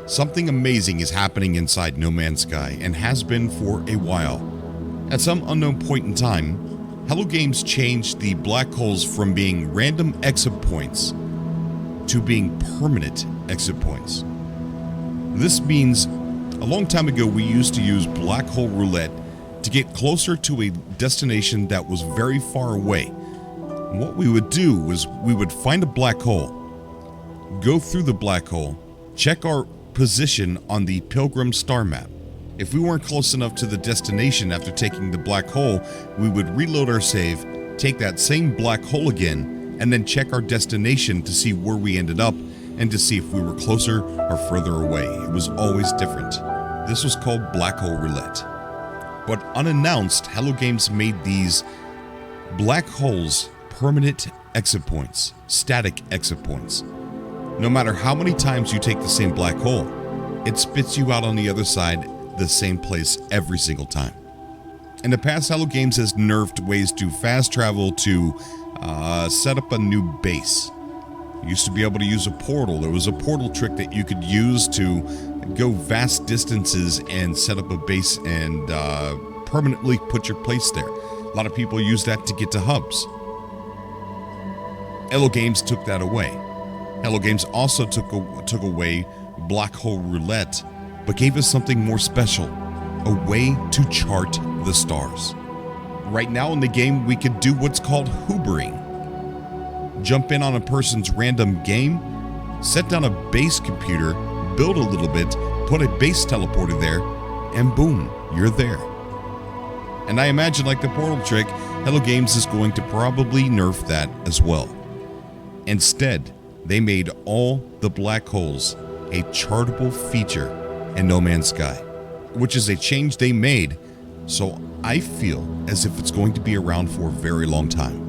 Something amazing is happening inside No Man's Sky and has been for a while. At some unknown point in time, Hello Games changed the black holes from being random exit points to being permanent exit points. This means a long time ago we used to use black hole roulette to get closer to a destination that was very far away. And what we would do was we would find a black hole, go through the black hole, check our position on the Pilgrim star map. If we weren't close enough to the destination after taking the black hole, we would reload our save, take that same black hole again, and then check our destination to see where we ended up and to see if we were closer or further away. It was always different. This was called black hole roulette. But unannounced, Hello Games made these black holes permanent exit points, static exit points. No matter how many times you take the same black hole, it spits you out on the other side, the same place every single time. In the past, Hello Games has nerfed ways to fast travel to set up a new base. You used to be able to use a portal. There was a portal trick that you could use to go vast distances and set up a base and permanently put your place there. A lot of people use that to get to hubs. Hello Games took that away. Hello Games also took away black hole roulette, but gave us something more special, a way to chart the stars. Right now in the game, we could do what's called hoobering. Jump in on a person's random game, set down a base computer, build a little bit, put a base teleporter there, and boom, you're there. And I imagine, like the portal trick, Hello Games is going to probably nerf that as well. Instead, they made all the black holes a chartable feature in No Man's Sky, which is a change they made, so I feel as if it's going to be around for a very long time.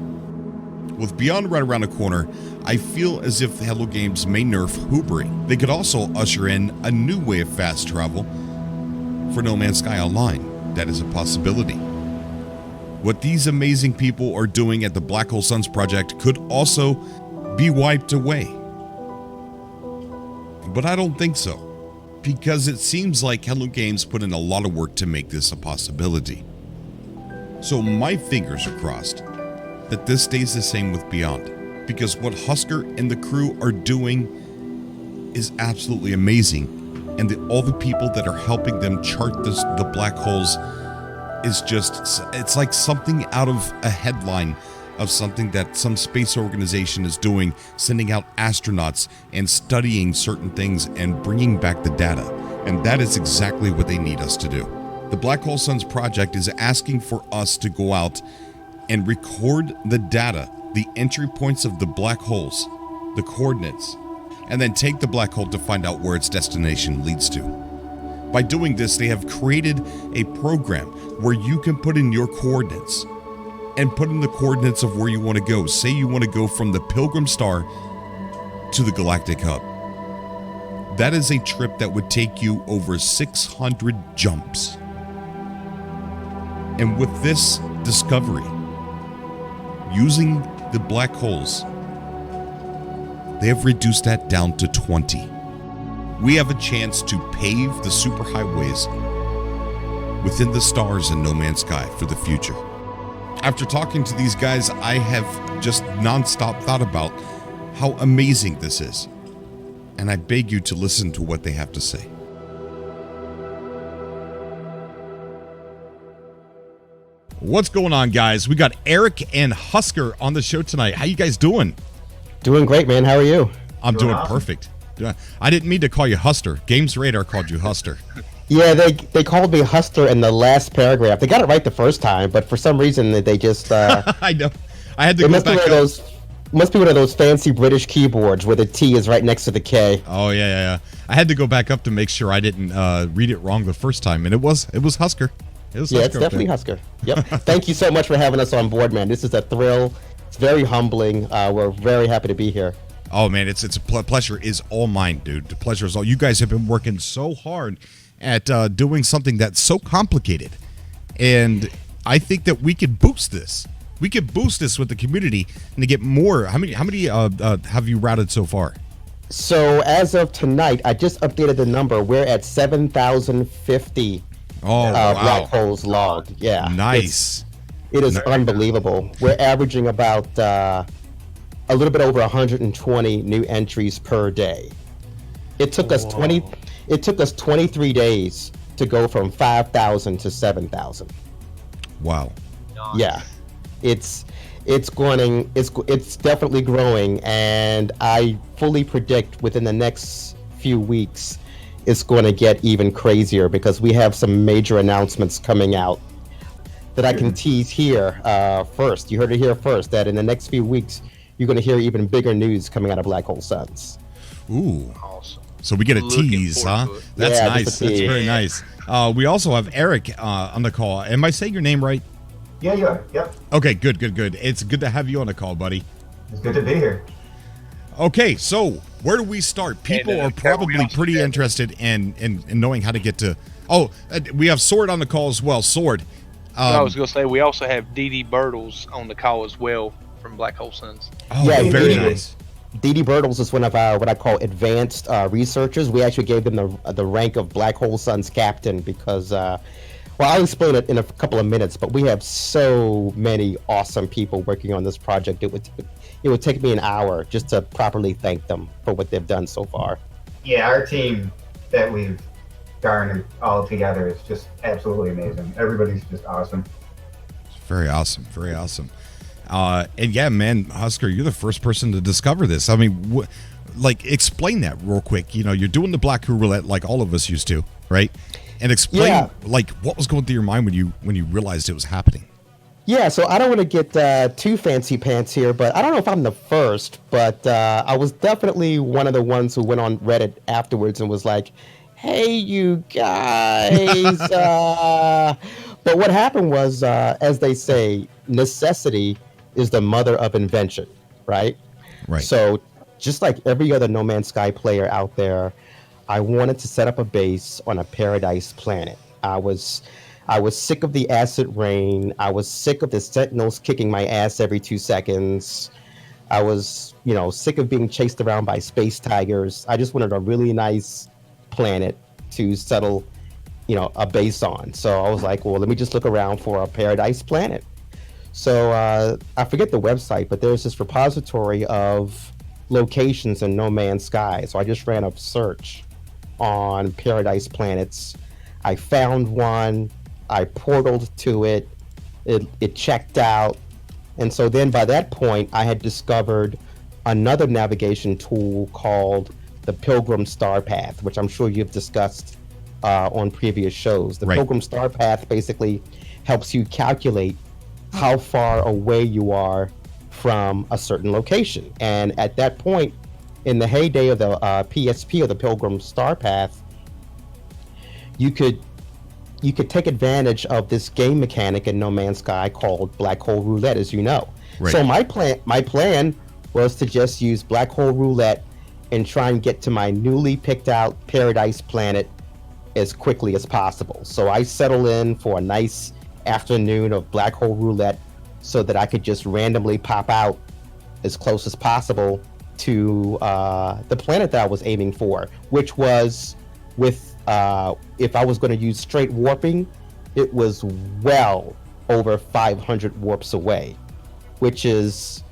With Beyond right around the corner, I feel as if Hello Games may nerf hoobering. They could also usher in a new way of fast travel for No Man's Sky Online. That is a possibility. What these amazing people are doing at the Black Hole Suns project could also be wiped away. But I don't think so, because it seems like Hello Games put in a lot of work to make this a possibility. So my fingers are crossed that this stays the same with Beyond, because what Husker and the crew are doing is absolutely amazing, and all the people that are helping them chart the black holes is just, it's like something out of a headline of something that some space organization is doing, sending out astronauts and studying certain things and bringing back the data. And that is exactly what they need us to do. The Black Hole Suns project is asking for us to go out and record the data, the entry points of the black holes, the coordinates, and then take the black hole to find out where its destination leads to. By doing this, they have created a program where you can put in your coordinates and put in the coordinates of where you want to go. Say you want to go from the Pilgrim Star to the Galactic Hub. That is a trip that would take you over 600 jumps. And with this discovery, using the black holes, they have reduced that down to 20. We have a chance to pave the superhighways within the stars in No Man's Sky for the future. After talking to these guys, I have just nonstop thought about how amazing this is. And I beg you to listen to what they have to say. What's going on, guys? We got Eric and Husker on the show tonight. How you guys doing? Doing great, man. How are you? I'm doing perfect. I didn't mean to call you Huster. Games Radar called you Huster. Yeah, they called me Huster in the last paragraph. They got it right the first time, but for some reason they just I know. I had to go back up. Must be one of those fancy British keyboards where the T is right next to the K. Oh yeah. I had to go back up to make sure I didn't read it wrong the first time, and it was Husker. It's definitely Husker. Yep. Thank you so much for having us on board, man. This is a thrill. It's very humbling. We're very happy to be here. Oh man, it's a pleasure is all mine, dude. The pleasure is all. You guys have been working so hard at doing something that's so complicated, and I think that we could boost this. We could boost this with the community and to get more. How many have you routed so far? So as of tonight, I just updated the number. We're at 7,050 Oh, black wow. holes logged. Yeah, Nice. it is Ni- unbelievable. We're averaging about a little bit over 120 new entries per day. It took us 20. Whoa. It took us 23 days to go from 5,000 to 7,000. Wow. Nice. Yeah, it's definitely growing, and I fully predict within the next few weeks it's going to get even crazier because we have some major announcements coming out that I can tease here first. You heard it here first, that in the next few weeks you're going to hear even bigger news coming out of Black Hole Suns. Ooh. Awesome. So we get a Looking tease, huh? forward to it. That's Yeah, nice. just a That's tease. very nice. We also have Eric on the call. Am I saying your name right? Yeah, you are. Yep. Okay, good. It's good to have you on the call, buddy. It's good to be here. Okay, so where do we start? People And, are Carol, we probably also pretty have- interested in knowing how to get to. Oh, we have Sword on the call as well. Sword. I was going to say, we also have Dee Birtles on the call as well from Black Hole Suns. Oh, Yeah, very Dee. nice. Dee Birtles is one of our what I call advanced researchers. We actually gave them the rank of Black Hole Suns captain because, well, I'll explain it in a couple of minutes. But we have so many awesome people working on this project. It would take me an hour just to properly thank them for what they've done so far. Yeah, our team that we've garnered all together is just absolutely amazing. Everybody's just awesome. Very awesome. Very awesome. And yeah, man, Husker, you're the first person to discover this. I mean, explain that real quick. You know, you're doing the black roulette like all of us used to, right? And explain Yeah. like what was going through your mind when you realized it was happening. Yeah, so I don't want to get too fancy pants here, but I don't know if I'm the first, but I was definitely one of the ones who went on Reddit afterwards and was like, hey, you guys. But what happened was, as they say, necessity is the mother of invention, right? Right. So just like every other No Man's Sky player out there, I wanted to set up a base on a paradise planet. I was sick of the acid rain. I was sick of the sentinels kicking my ass every 2 seconds. I was, sick of being chased around by space tigers. I just wanted a really nice planet to settle, a base on. So I was like, well, let me just look around for a paradise planet. So I forget the website, but there's this repository of locations in No Man's Sky. So I just ran a search on paradise planets. I found one. I portaled to it. It checked out. And so then by that point, I had discovered another navigation tool called the Pilgrim Star Path, which I'm sure you've discussed on previous shows. The Right. Pilgrim Star Path basically helps you calculate how far away you are from a certain location. And at that point, in the heyday of the PSP or the Pilgrim Star Path, you could take advantage of this game mechanic in No Man's Sky called Black Hole Roulette, as you know. Right. So my plan was to just use Black Hole Roulette and try and get to my newly picked out paradise planet as quickly as possible. So I settle in for a nice afternoon of Black Hole Roulette so that I could just randomly pop out as close as possible to the planet that I was aiming for, which was with if I was going to use straight warping, it was well over 500 warps away, which is,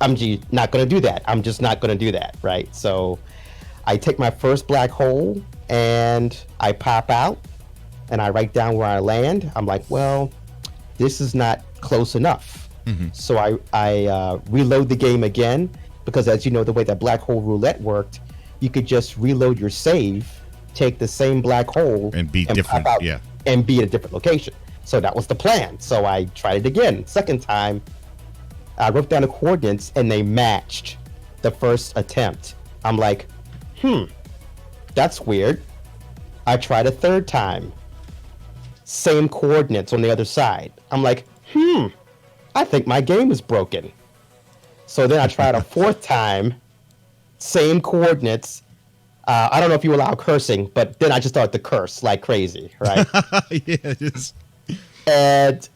I'm not going to do that. I'm just not going to do that, right? So I take my first black hole and I pop out and I write down where I land. I'm like, well, this is not close enough. Mm-hmm. So I reload the game again, because as you know, the way that Black Hole Roulette worked, you could just reload your save, take the same black hole And be different, pop out yeah. and be at a different location. So that was the plan. So I tried it again. Second time, I wrote down the coordinates and they matched the first attempt. I'm like, that's weird. I tried a third time. Same coordinates on the other side. I'm like, I think my game is broken. So then I tried a fourth time, same coordinates. I don't know if you allow cursing, but then I just started to curse like crazy, right? Yeah, just And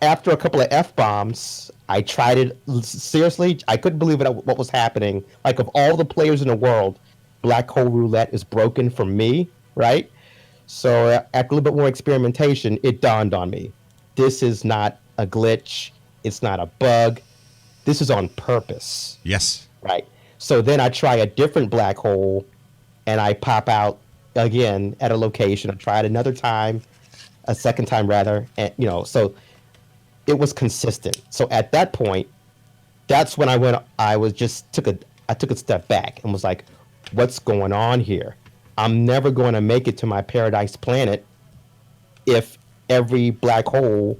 after a couple of F-bombs, I tried it. Seriously, I couldn't believe what was happening. Like, of all the players in the world, Black Hole Roulette is broken for me, right? So after a little bit more experimentation, it dawned on me. This is not a glitch. It's not a bug. This is on purpose. Yes. Right. So then I try a different black hole, and I pop out again at a location. I try it another time, a second time rather, and so it was consistent. So at that point, that's when I took a step back and was like, what's going on here? I'm never going to make it to my paradise planet if every black hole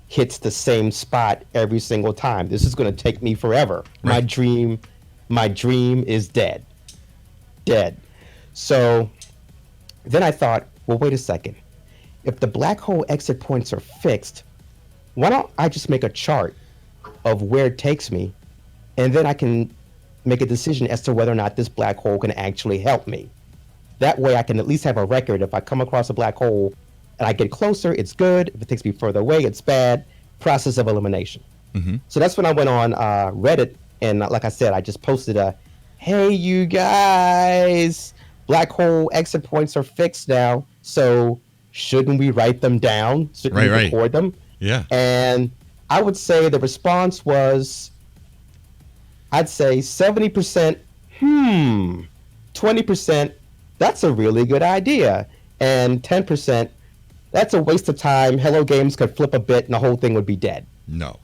hits the same spot every single time. This is going to take me forever. Right. My dream is dead. So then I thought, well, wait a second. If the black hole exit points are fixed, why don't I just make a chart of where it takes me, and then I can make a decision as to whether or not this black hole can actually help me. That way I can at least have a record. If I come across a black hole and I get closer, it's good. If it takes me further away, it's bad. Process of elimination. Mm-hmm. So that's when I went on Reddit, and like I said, I just posted hey, you guys, black hole exit points are fixed now, so shouldn't we write them down? Shouldn't we record them? Yeah. And I would say the response was, I'd say 70%, 20%, that's a really good idea, and 10%, that's a waste of time. Hello Games could flip a bit and the whole thing would be dead. No.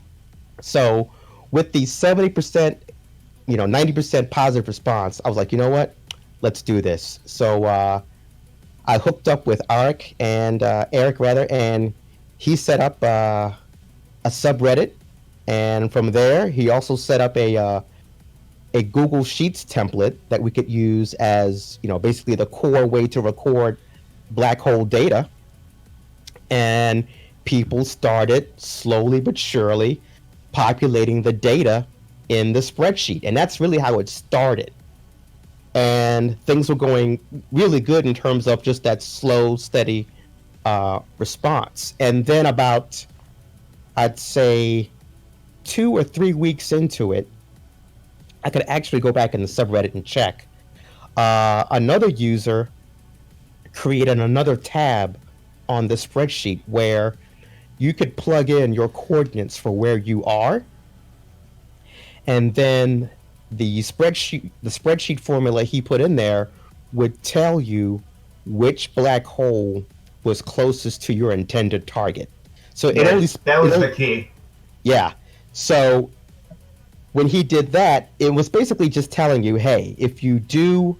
So with the 70%, 90% positive response, I was like, you know what? Let's do this. So I hooked up with Eric, and he set up a subreddit, and from there he also set up a Google Sheets template that we could use as basically the core way to record black hole data. And people started slowly but surely populating the data in the spreadsheet, and that's really how it started. And things were going really good in terms of just that slow, steady response. And then about, I'd say, 2 or 3 weeks into it, I could actually go back in the subreddit and check. Another user created another tab on the spreadsheet where you could plug in your coordinates for where you are, and then the spreadsheet formula he put in there would tell you which black hole was closest to your intended target. So that was the key. Yeah. So when he did that, it was basically just telling you, hey, if you do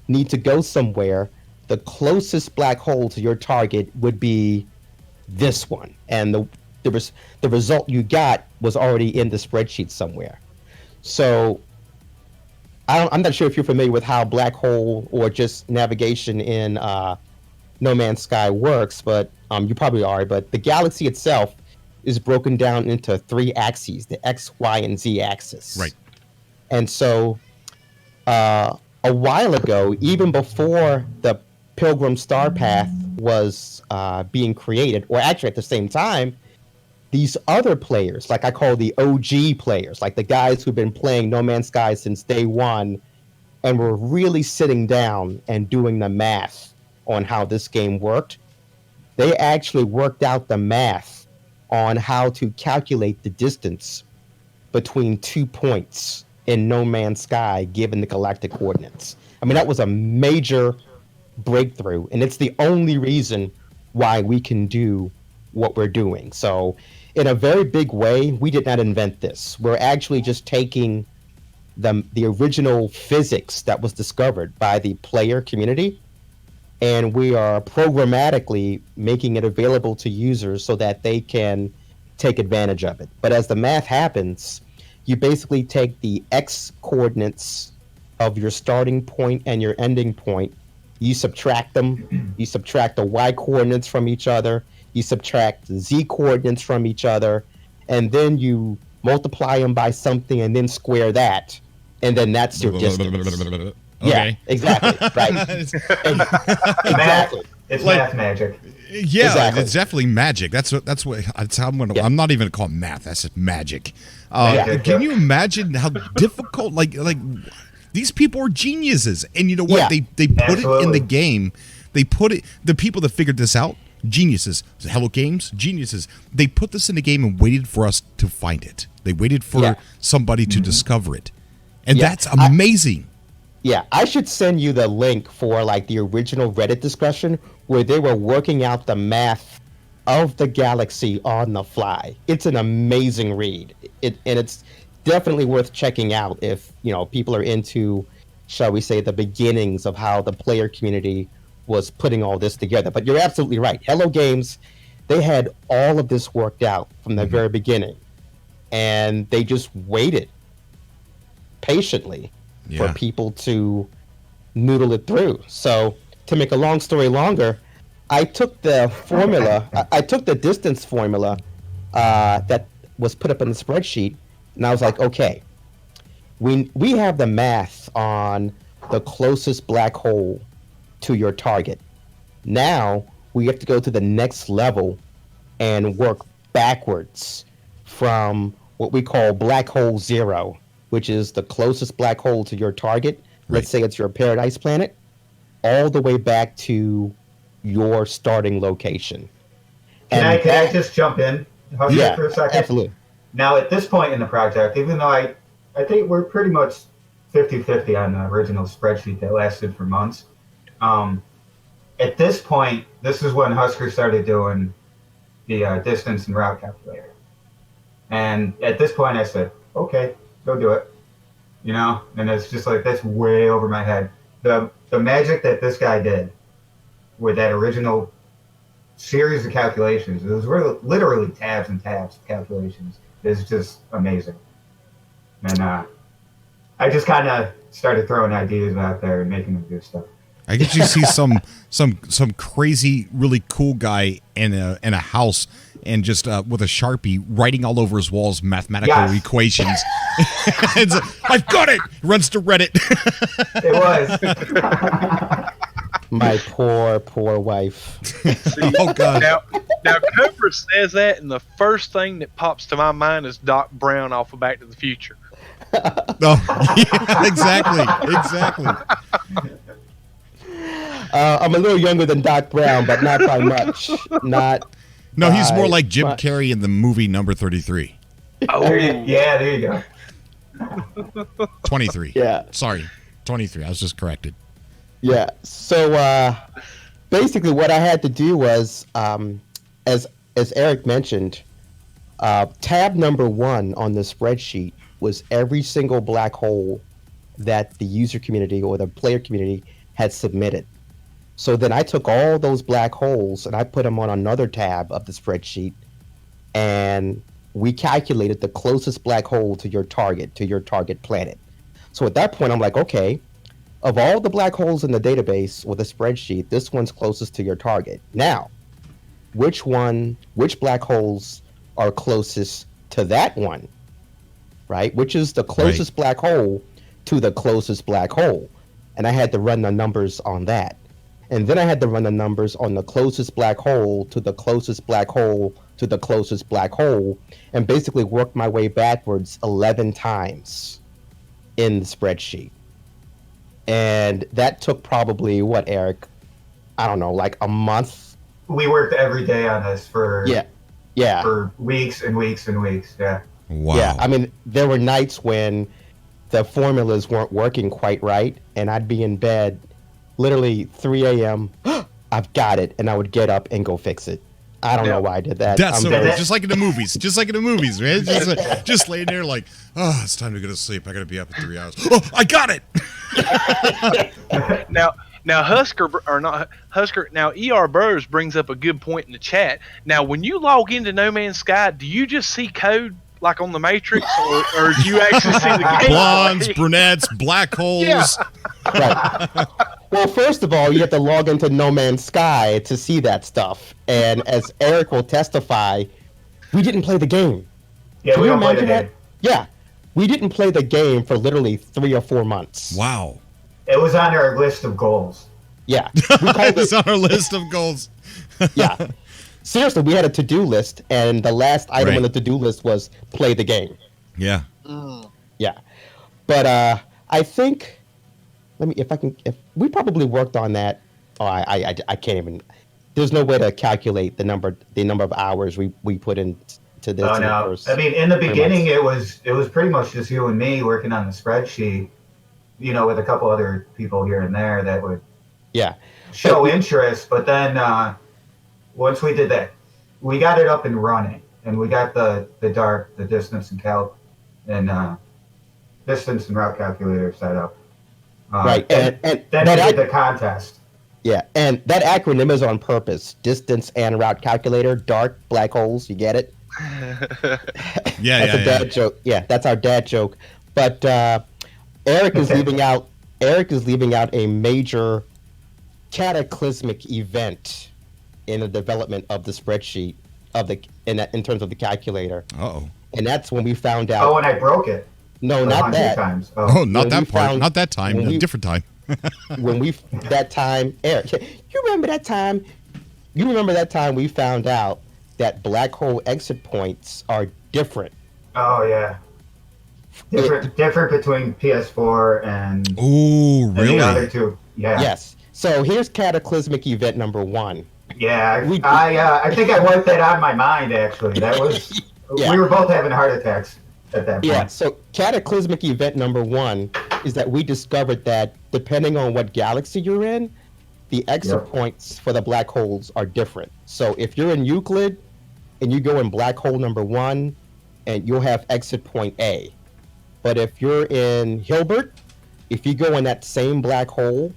need to go somewhere, the closest black hole to your target would be this one. And the result you got was already in the spreadsheet somewhere. So I'm not sure if you're familiar with how black hole or just navigation in No Man's Sky works, but you probably are. But the galaxy itself is broken down into 3 axes, the X, Y, and Z axis. Right. And so a while ago, even before the Pilgrim Star Path was being created, or actually at the same time, these other players, like I call the OG players, like the guys who've been playing No Man's Sky since day one, and were really sitting down and doing the math on how this game worked, they actually worked out the math on how to calculate the distance between 2 points in No Man's Sky given the galactic coordinates. I mean, that was a major breakthrough, and it's the only reason why we can do what we're doing. So in a very big way, we did not invent this. We're actually just taking the original physics that was discovered by the player community, and we are programmatically making it available to users so that they can take advantage of it. But as the math happens, you basically take the X coordinates of your starting point and your ending point, you subtract them, you subtract the Y coordinates from each other, you subtract the Z coordinates from each other, and then you multiply them by something and then square that, and then that's your distance. Okay. Yeah, exactly. Right. Exactly. It's Like- math magic. Yeah, Exactly. it's definitely magic. That's how I'm gonna. Yeah. I'm not even gonna call it math. That's just magic. Magic, Can yeah. you imagine how difficult? Like these people are geniuses, and you know what? Yeah. They put it in Absolutely. the game. They put it. The people that figured this out, geniuses. Hello Games, geniuses. They put this in the game and waited for us to find it. They waited for Yeah. somebody to discover it, and Yeah. that's amazing. Yeah, I should send you the link for like the original Reddit discussion where they were working out the math of the galaxy on the fly. It's an amazing read. And it's definitely worth checking out if, people are into, shall we say, the beginnings of how the player community was putting all this together. But you're absolutely right. Hello Games, they had all of this worked out from the very beginning. And they just waited patiently Yeah. for people to noodle it through. So, to make a long story longer, I took the formula, I took the distance formula that was put up in the spreadsheet, and I was like, okay, we have the math on the closest black hole to your target. Now we have to go to the next level and work backwards from what we call black hole zero, which is the closest black hole to your target. Right. Let's say it's your paradise planet, all the way back to your starting location. Can I just jump in Husker, Yeah, for a second? absolutely. Now, at this point in the project, even though I think we're pretty much 50-50 on the original spreadsheet that lasted for months, at this point, this is when Husker started doing the distance and route calculator. And at this point, I said, okay, go do it. And it's just like, that's way over my head. The magic that this guy did with that original series of calculations, it was literally tabs and tabs of calculations, is just amazing. And I just kind of started throwing ideas out there and making them do stuff. I guess you see some crazy, really cool guy in a house and just with a Sharpie writing all over his walls mathematical Yes. equations. It's like, I've got it. Runs to Reddit. It was. My poor wife. Oh God. Now Cobra says that, and the first thing that pops to my mind is Doc Brown off of Back to the Future. Oh, yeah, exactly. I'm a little younger than Doc Brown, but not by much. No, he's more by like Jim much. Carrey in the movie Number 33. There you go. 23. Yeah. Sorry, 23. I was just corrected. Yeah. So basically, what I had to do was, as Eric mentioned, tab number 1 on the spreadsheet was every single black hole that the user community or the player community had submitted. So then I took all those black holes and I put them on another tab of the spreadsheet, and we calculated the closest black hole to your target planet. So at that point, I'm like, okay, of all the black holes in the database or the spreadsheet, this one's closest to your target. Now, which black holes are closest to that one, right? Which is the closest black hole to the closest black hole. And I had to run the numbers on that. And then I had to run the numbers on the closest black hole to the closest black hole to the closest black hole, and basically worked my way backwards 11 times in the spreadsheet. And that took probably, what, Eric? I don't know, like a month? We worked every day on this for weeks and weeks and weeks. Yeah. Wow. Yeah, I mean, there were nights when the formulas weren't working quite right, and I'd be in bed literally 3 a.m. I've got it, and I would get up and go fix it. I don't know why I did that. That's so very- just like in the movies. Just like in the movies, man. Just laying there like, oh, it's time to go to sleep. I got to be up in 3 hours. Oh, I got it. Now Husker or not Husker. Now ER Burrows brings up a good point in the chat. Now, when you log into No Man's Sky, do you just see code like on the Matrix, or do you actually see the game? Blondes, brunettes, black holes. Yeah. Right. Well, first of all, you have to log into No Man's Sky to see that stuff. And as Eric will testify, we didn't play the game. Yeah, Can we you don't play the imagine game. that? Yeah. We didn't play the game for literally 3 or 4 months. Wow. It was on our list of goals. Yeah, we called It's it. on our list of goals. Yeah, seriously, we had a to-do list, and the last item Right. on the to-do list was play the game. Yeah. Yeah, but I think let me if we probably worked on that. Oh, I can't even. There's no way to calculate the number of hours we put into this Oh in the no! first I mean, in the 3 beginning, months. it was pretty much just you and me working on the spreadsheet. You know, with a couple other people here and there that would Yeah, show but interest. But then once we did that, we got it up and running, and we got the distance and distance and route calculator set up. right, and Then we did the contest. yeah, and that acronym is on purpose. Distance and route calculator, dark black holes. You get it? Yeah, That's a dad joke. Yeah, that's our dad joke. But Eric is leaving out. Eric is leaving out a major cataclysmic event in the development of the spreadsheet in terms of the calculator, Uh-oh. and that's when we found out. Oh, and I broke it. No, not 100 that. times. Oh, not When that we part. found- Not that time. when A we- different time. When we that time, Eric, you remember that time? You remember that time we found out that black hole exit points are different. Oh yeah. Different between PS4 and, Oh, and the really? other two. Yeah. Yes. So here's cataclysmic event number 1. Yeah. We- I think I wiped that out of my mind actually. That was Yeah. we were both having heart attacks at that point. Yeah, so cataclysmic event number 1 is that we discovered that depending on what galaxy you're in, the exit Yep. points for the black holes are different. So if you're in Euclid and you go in black hole number 1, and you'll have exit point A. But if you're in Hilbert, if you go in that same black hole,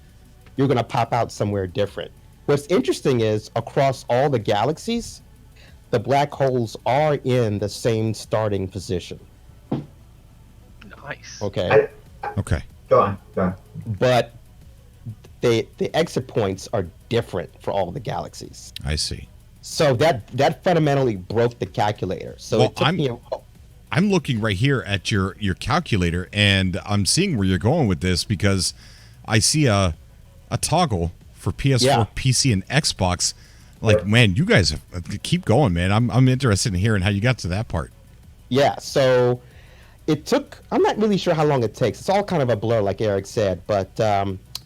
you're going to pop out somewhere different. What's interesting is across all the galaxies, the black holes are in the same starting position. Nice. Okay. Okay. Go on. But the exit points are different for all the galaxies. I see. So that fundamentally broke the calculator. So Well, it took me I'm looking right here at your calculator, and I'm seeing where you're going with this because I see a toggle for PS4, Yeah. PC, and Xbox. Like, man, you guys keep going, man. I'm interested in hearing how you got to that part. Yeah, so it took, I'm not really sure how long it takes. It's all kind of a blur, like Eric said, but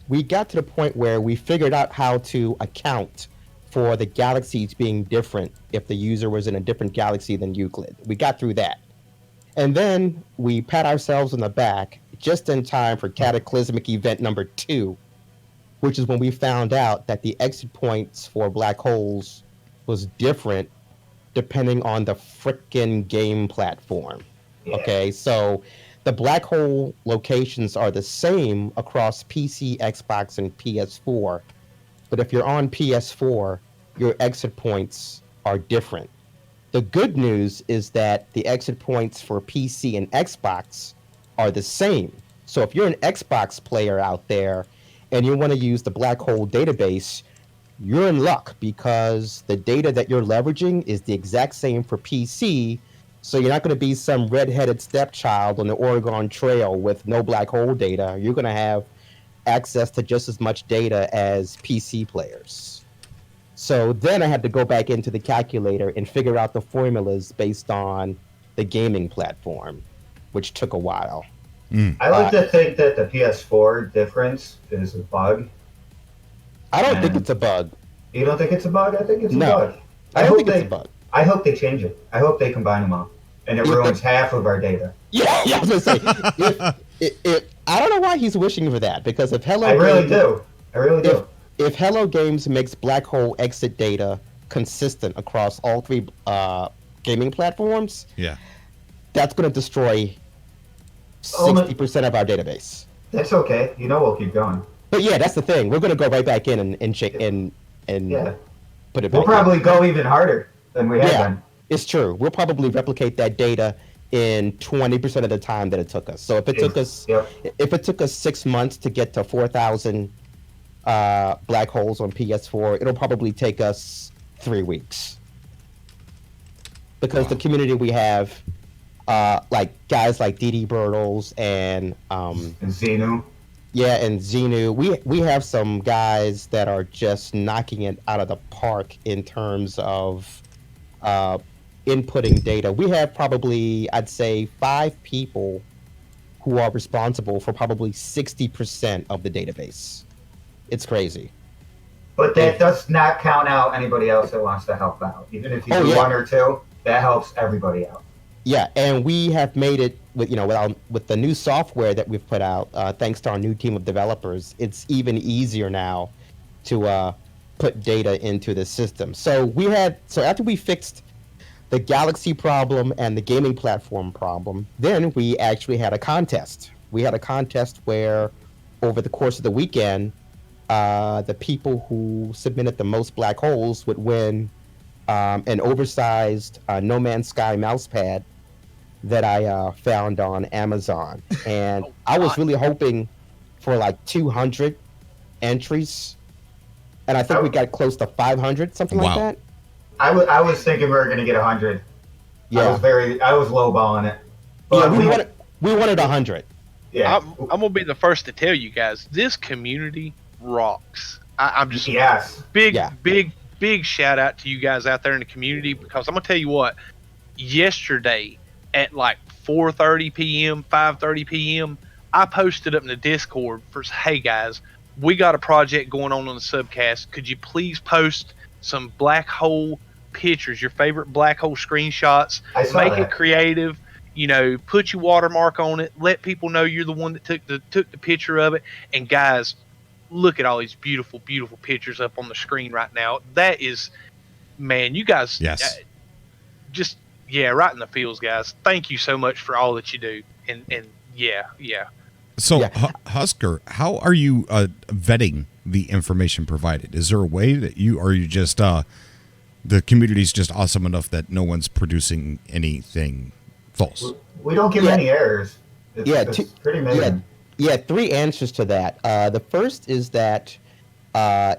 we got to the point where we figured out how to account for the galaxies being different if the user was in a different galaxy than Euclid. We got through that. And then we pat ourselves on the back just in time for cataclysmic event number 2, which is when we found out that the exit points for black holes was different depending on the frickin' game platform. Yeah. Okay, so the black hole locations are the same across PC, Xbox, and PS4. But if you're on PS4, your exit points are different. The good news is that the exit points for PC and Xbox are the same. So if you're an Xbox player out there and you want to use the black hole database, you're in luck because the data that you're leveraging is the exact same for PC. So you're not going to be some redheaded stepchild on the Oregon Trail with no black hole data. You're going to have access to just as much data as PC players. So then I had to go back into the calculator and figure out the formulas based on the gaming platform, which took a while. I like to think that the PS4 difference is a bug. I don't think And- it's a bug. You don't think it's a bug? I think it's a No, bug. I don't hope think it's they- a bug. I hope they change it. I hope they combine them all, and it You ruins think- half of our data. Yeah, I was gonna say. I don't know why he's wishing for that because if Hello I really Games, do. I really do. if Hello Games makes black hole exit data consistent across all 3 gaming platforms, Yeah. that's going to destroy Oh, my- 60% of our database. That's okay. You know we'll keep going. But yeah, that's the thing. We're going to go right back in and Yeah. put it back We'll in. probably go even harder than we have Yeah, been. it's true. We'll probably replicate that data in 20% of the time that it took us. So if it took us, Yep. if it took us 6 months to get to 4,000 black holes on PS4, it'll probably take us 3 weeks. Because the community we have, like guys like DD Birtles and And Xenu. Yeah, and Xenu, we have some guys that are just knocking it out of the park in terms of inputting data. We have probably, I'd say, 5 people who are responsible for probably 60% of the database. It's crazy. But that does not count out anybody else that wants to help out. Even if you do yeah. 1 or 2, that helps everybody out. Yeah, and we have made it with with the new software that we've put out, thanks to our new team of developers. It's even easier now to put data into the system. So after we fixed the Galaxy problem and the gaming platform problem, then we actually had a contest. We had a contest where, over the course of the weekend, the people who submitted the most black holes would win an oversized No Man's Sky mousepad that I found on Amazon. And I was really hoping for like 200 entries. And I think we got close to 500, something like that. I was thinking we were going to get 100. Yeah. I was lowballing it. But yeah, we wanted 100. Yeah. I'm going to be the first to tell you guys, this community rocks. I'm just big shout out to you guys out there in the community, because I'm going to tell you what, yesterday at like 4:30 p.m., 5:30 p.m., I posted up in the Discord for, hey guys, we got a project going on the subcast. Could you please post some black hole pictures, your favorite black hole screenshots? Make it creative. Put your watermark on it. Let people know you're the one that took the picture of it. And guys, look at all these beautiful, beautiful pictures up on the screen right now. That is, man, you guys, right in the feels, guys. Thank you so much for all that you do. And yeah. So, Husker, how are you vetting the information provided? Is there a way that are you just, the community's just awesome enough that no one's producing anything false? We don't get any errors. It's pretty amazing. Yeah, 3 answers to that. The first is that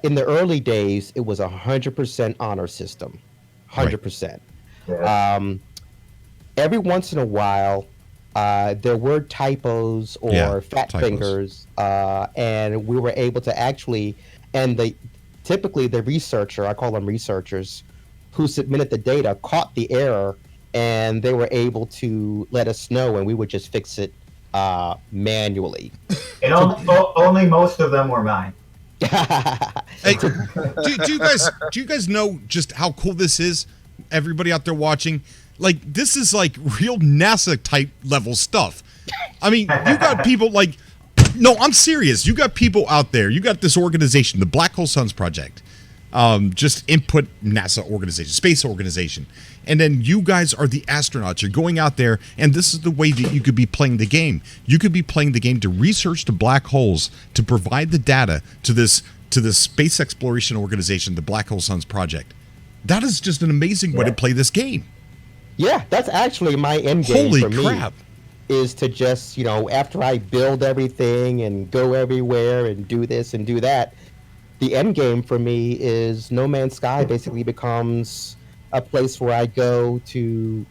in the early days, it was 100% honor system. 100%. Right. Yeah. Every once in a while, there were typos or fat fingers, and we were able to actually, typically the researcher, I call them researchers, who submitted the data caught the error, and they were able to let us know, and we would just fix it manually. And only most of them were mine. Hey, do you guys know just how cool this is? Everybody out there watching, like, this is like real NASA type level stuff. I mean, you got people like, no, I'm serious. You got people out there. You got this organization, the Black Hole Suns Project, just input NASA organization, space organization. And then you guys are the astronauts. You're going out there, and this is the way that you could be playing the game. You could be playing the game to research the black holes, to provide the data to this space exploration organization, the Black Hole Suns Project. That is just an amazing way to play this game. Yeah, that's actually my end game. Holy for crap. Me, is to just, after I build everything and go everywhere and do this and do that, the end game for me is No Man's Sky basically becomes a place where I go to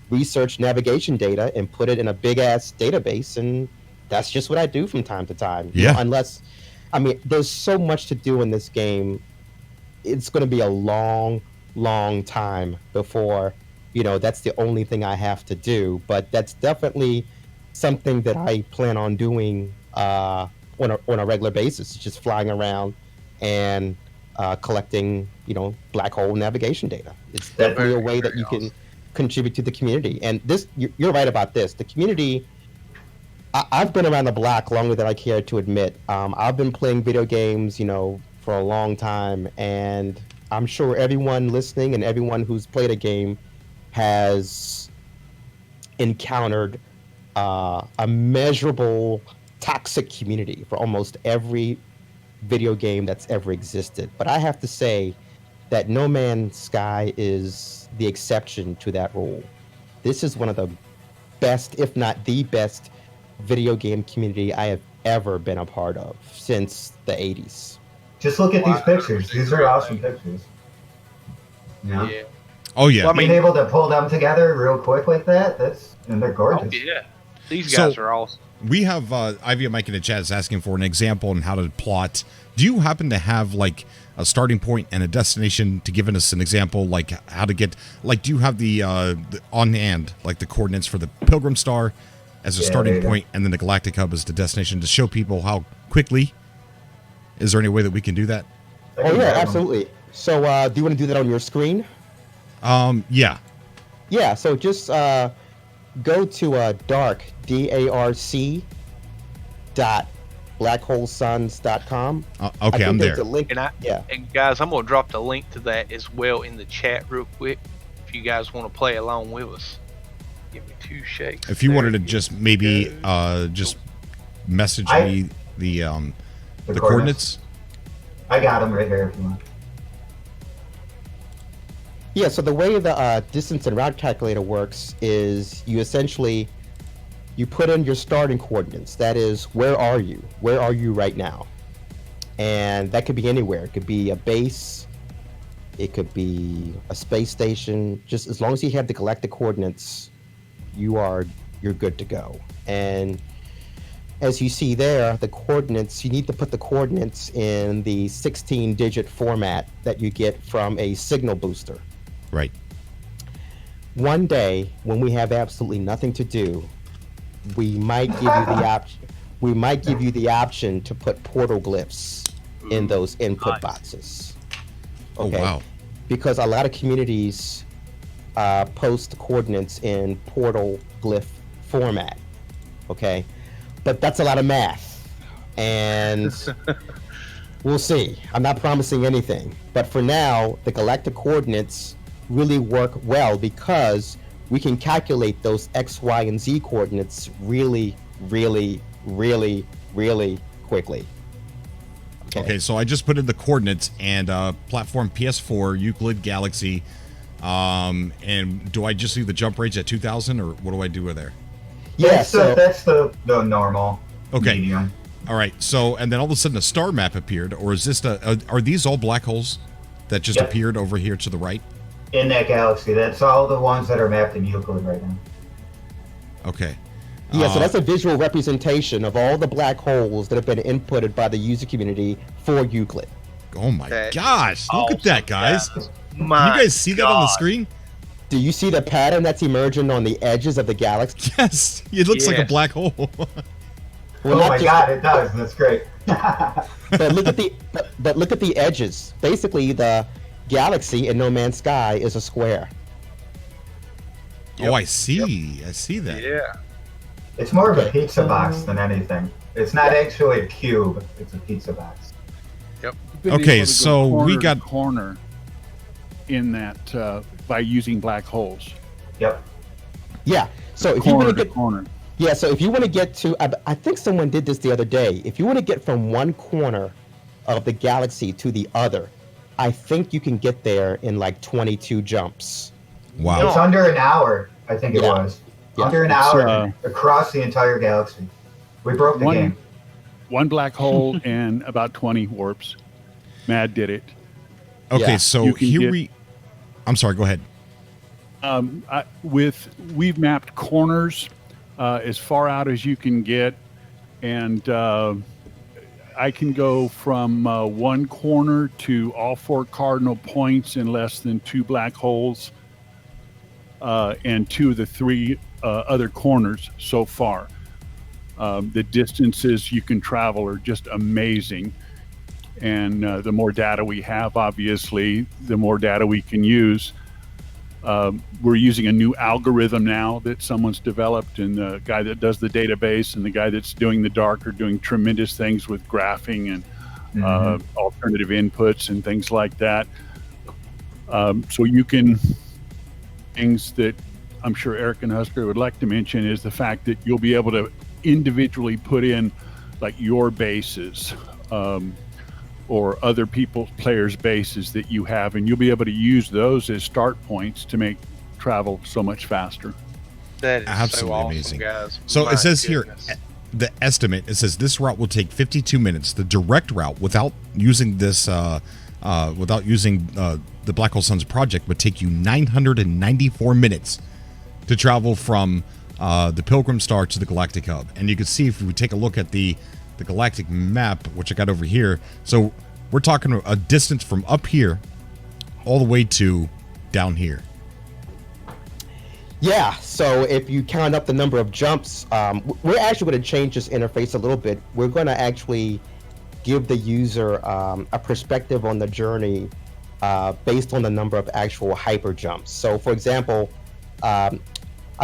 research navigation data and put it in a big ass database, and that's just what I do from time to time. Yeah. There's so much to do in this game. It's going to be a long, long time before, that's the only thing I have to do. But that's definitely something that I plan on doing on a regular basis, just flying around and collecting, black hole navigation data. It's definitely a way that you can contribute to the community. And this, you're right about this. The community, I've been around the block longer than I care to admit. I've been playing video games, for a long time, and I'm sure everyone listening and everyone who's played a game has encountered a measurable toxic community for almost every video game that's ever existed. But I have to say that No Man's Sky is the exception to that rule. This is one of the best, if not the best, video game community I have ever been a part of since the 80s. Just look at these pictures. These are awesome pictures. Yeah. Oh, yeah. Well, being able to pull them together real quick like that, and they're gorgeous. Oh, yeah. These guys are awesome. We have Ivy Mike in the chat is asking for an example on how to plot. Do you happen to have like a starting point and a destination to give us an example, like how to get, like, do you have the on hand, like the coordinates for the Pilgrim Star as a starting point and then the Galactic Hub as the destination to show people how quickly? Is there any way that we can do that? Oh yeah, absolutely. So do you want to do that on your screen? Yeah. Yeah, so just go to dark, D-A-R-C .blackholesuns.com. Okay, I'm there. Link. And guys, I'm going to drop the link to that as well in the chat real quick if you guys want to play along with us. Give me 2 shakes. If you wanted to just maybe just message me the coordinates. I got them right here if you want. Yeah, so the way the distance and route calculator works is you essentially put in your starting coordinates. That is, where are you? Where are you right now? And that could be anywhere. It could be a base. It could be a space station. Just as long as you have the galactic coordinates, you're good to go. And as you see there, the coordinates, you need to put the coordinates in the 16-digit format that you get from a signal booster. Right. One day, when we have absolutely nothing to do, we might give you the option. We might give you the option to put portal glyphs in those input boxes. Okay? Oh wow! Because a lot of communities post coordinates in portal glyph format. Okay, but that's a lot of math, and we'll see. I'm not promising anything, but for now, the galactic coordinates really work well because we can calculate those X, Y, and Z coordinates really, really, really, really quickly. Okay, so I just put in the coordinates and platform PS4, Euclid Galaxy, and do I just leave the jump range at 2,000, or what do I do with there? Yeah, that's the normal. Okay. Medium. All right. So, and then all of a sudden a star map appeared, or is this are these all black holes that just appeared over here to the right? In that galaxy, that's all the ones that are mapped in Euclid right now. Okay. Yeah, so that's a visual representation of all the black holes that have been inputted by the user community for Euclid. Oh my gosh! Look at that, guys. Yeah. You guys see that on the screen? Do you see the pattern that's emerging on the edges of the galaxy? Yes, it looks like a black hole. Well, oh my god, it does. That's great. But look at the edges. Basically, the galaxy in No Man's Sky is a square. Oh, I see. I see that. Yeah. It's more of a pizza box than anything. It's not actually a cube. It's a pizza box. Yep. Okay, so we got corner in that by using black holes. Yep. Yeah. So if you want to get corner. Yeah. So if you want to get to, I think someone did this the other day. If you want to get from one corner of the galaxy to the other, I think you can get there in like 22 jumps. Wow. It's under an hour, I think it was. Yeah. Under an hour across the entire galaxy. We broke the game. One black hole and about 20 warps. Mad did it. Okay, so here I'm sorry, go ahead. We've mapped corners as far out as you can get, and I can go from one corner to all 4 cardinal points in less than 2 black holes, and 2 of the 3 other corners so far. The distances you can travel are just amazing, and the more data we have, obviously, the more data we can use. We're using a new algorithm now that someone's developed, and the guy that does the database and the guy that's doing the dark are doing tremendous things with graphing and alternative inputs and things like that. So you can, things that I'm sure Eric and Husker would like to mention is the fact that you'll be able to individually put in like your bases or other players' bases that you have, and you'll be able to use those as start points to make travel so much faster. That is absolutely so awesome, amazing. Guys. So it says here, the estimate, it says this route will take 52 minutes. The direct route without using this, the Black Hole Suns project would take you 994 minutes to travel from the Pilgrim Star to the Galactic Hub. And you can see if we take a look at the galactic map, which I got over here. So we're talking a distance from up here all the way to down here. Yeah, so if you count up the number of jumps, we're actually going to change this interface a little bit. We're going to actually give the user a perspective on the journey based on the number of actual hyper jumps. So, for example, I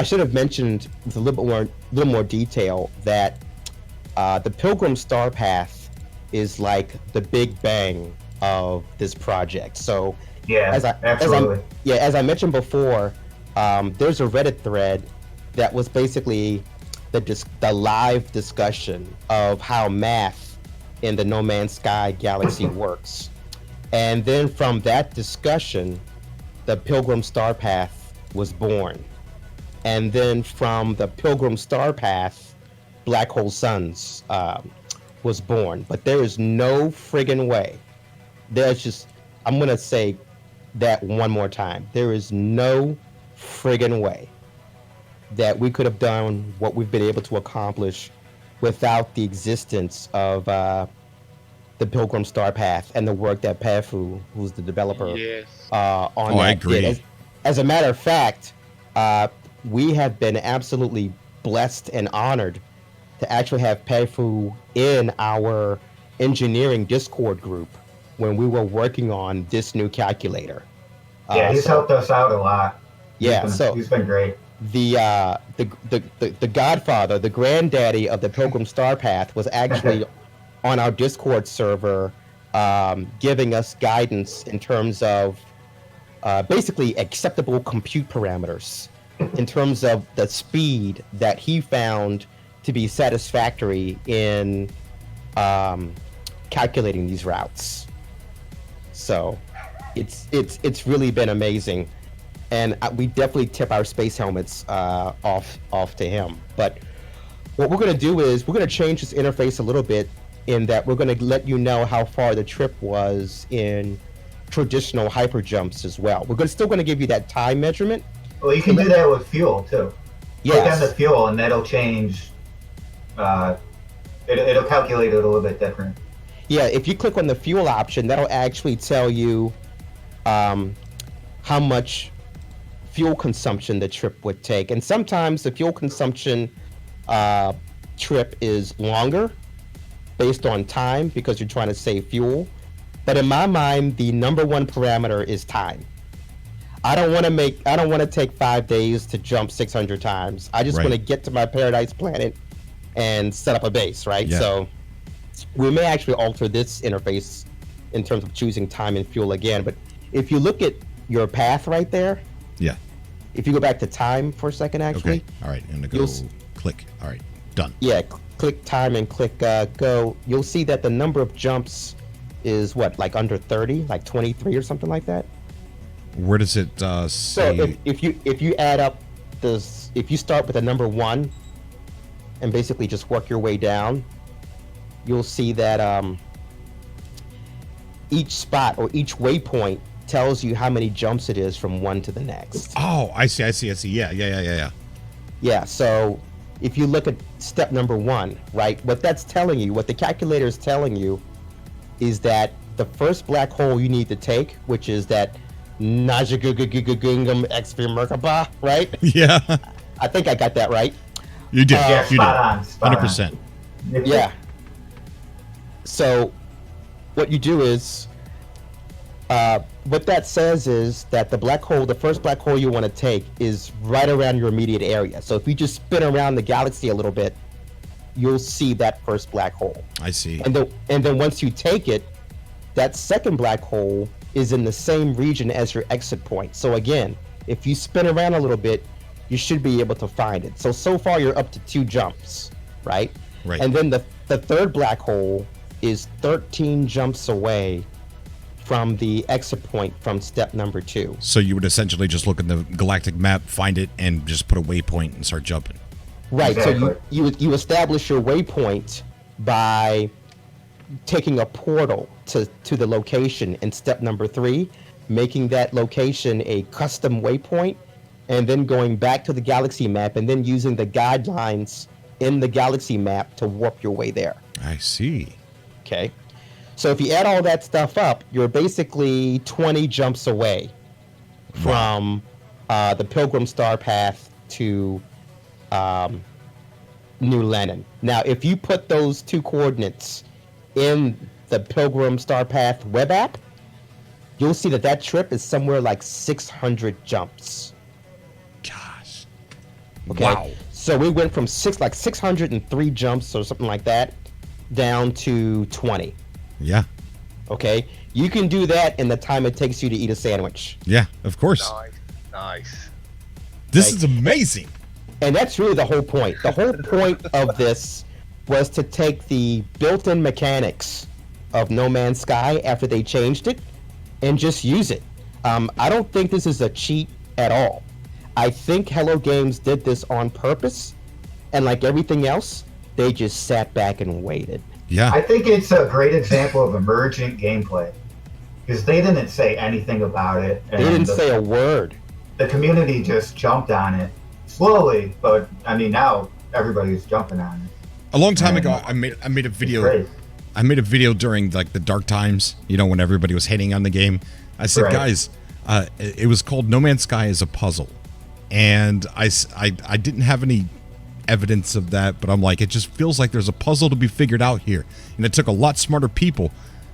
should have mentioned with a little more detail that the Pilgrim Star Path is like the big bang of this project. So, absolutely. As I mentioned before, there's a Reddit thread that was basically the live discussion of how math in the No Man's Sky galaxy works. And then from that discussion, the Pilgrim Star Path was born. And then from the Pilgrim Star Path, Black Hole Suns was born. But there is no friggin' way. I'm going to say that one more time. There is no friggin' way that we could have done what we've been able to accomplish without the existence of the Pilgrim Star Path and the work that Pafu, who's the developer, on that I agree. did. As a matter of fact, we have been absolutely blessed and honored to actually have Pafu in our engineering Discord group when we were working on this new calculator. He's helped us out a lot. He's been great. The godfather, the granddaddy of the Pilgrim Star Path, was actually on our Discord server, giving us guidance in terms of basically acceptable compute parameters, in terms of the speed that he found to be satisfactory in calculating these routes. So it's really been amazing. And we definitely tip our space helmets off to him. But what we're going to do is we're going to change this interface a little bit, in that we're going to let you know how far the trip was in traditional hyper jumps as well. We're still going to give you that time measurement. Well, you can do that with fuel too. Yes. Click on the fuel, and that'll change. It'll calculate it a little bit different. Yeah, if you click on the fuel option, that'll actually tell you how much fuel consumption the trip would take. And sometimes the fuel consumption trip is longer based on time because you're trying to save fuel. But in my mind, the number one parameter is time. I don't want to take 5 days to jump 600 times. I just want to get to my paradise planet and set up a base, right? Yeah. So we may actually alter this interface in terms of choosing time and fuel again. But if you look at your path right there, if you go back to time for a second, actually. Okay. All right. I'm going to go click. All right. Done. Yeah. Click time and click go. You'll see that the number of jumps is like under 30, like 23 or something like that. Where does it say? So if you add up this, if you start with the number 1 and basically just work your way down, you'll see that each spot or each waypoint tells you how many jumps it is from one to the next. Oh, I see. Yeah. Yeah, so if you look at step number 1, right, what that's telling you, what the calculator is telling you, is that the first black hole you need to take, which is that Najagugugugungum XV Merkaba, right? Yeah. I think I got that right. You did. Yeah, you spot did. on. 100%. Yeah. So what you do is, what that says is that the first black hole you want to take is right around your immediate area. So if you just spin around the galaxy a little bit, you'll see that first black hole. I see. And then once you take it, that second black hole is in the same region as your exit point. So again, if you spin around a little bit, you should be able to find it. So far you're up to 2 jumps, right? Right. And then the third black hole is 13 jumps away from the exit point from step number 2. So you would essentially just look at the galactic map, find it, and just put a waypoint and start jumping. Right. Exactly. So you establish your waypoint by taking a portal to the location in step number 3, making that location a custom waypoint, and then going back to the galaxy map, and then using the guidelines in the galaxy map to warp your way there. I see. Okay. So if you add all that stuff up, you're basically 20 jumps away from the Pilgrim Star Path to New Lennon. Now, if you put those two coordinates in the Pilgrim Star Path web app, you'll see that that trip is somewhere like 600 jumps. Gosh. Okay. Wow. So we went from 603 jumps or something like that down to 20. Yeah. Okay. You can do that in the time it takes you to eat a sandwich. Yeah, of course. Nice. This is amazing. And that's really the whole point. The whole point of this was to take the built-in mechanics of No Man's Sky after they changed it and just use it. I don't think this is a cheat at all. I think Hello Games did this on purpose, and like everything else, they just sat back and waited. Yeah. I think it's a great example of emergent gameplay because they didn't say anything about it. They didn't say a word. The community just jumped on it slowly, but I mean now everybody's jumping on it. A long time ago, I made a video. Great. I made a video during like the dark times, you know, when everybody was hating on the game. I said, Right. guys, it was called No Man's Sky is a puzzle. And I didn't have any evidence of that, but I'm like, it just feels like there's a puzzle to be figured out here. And it took a lot smarter people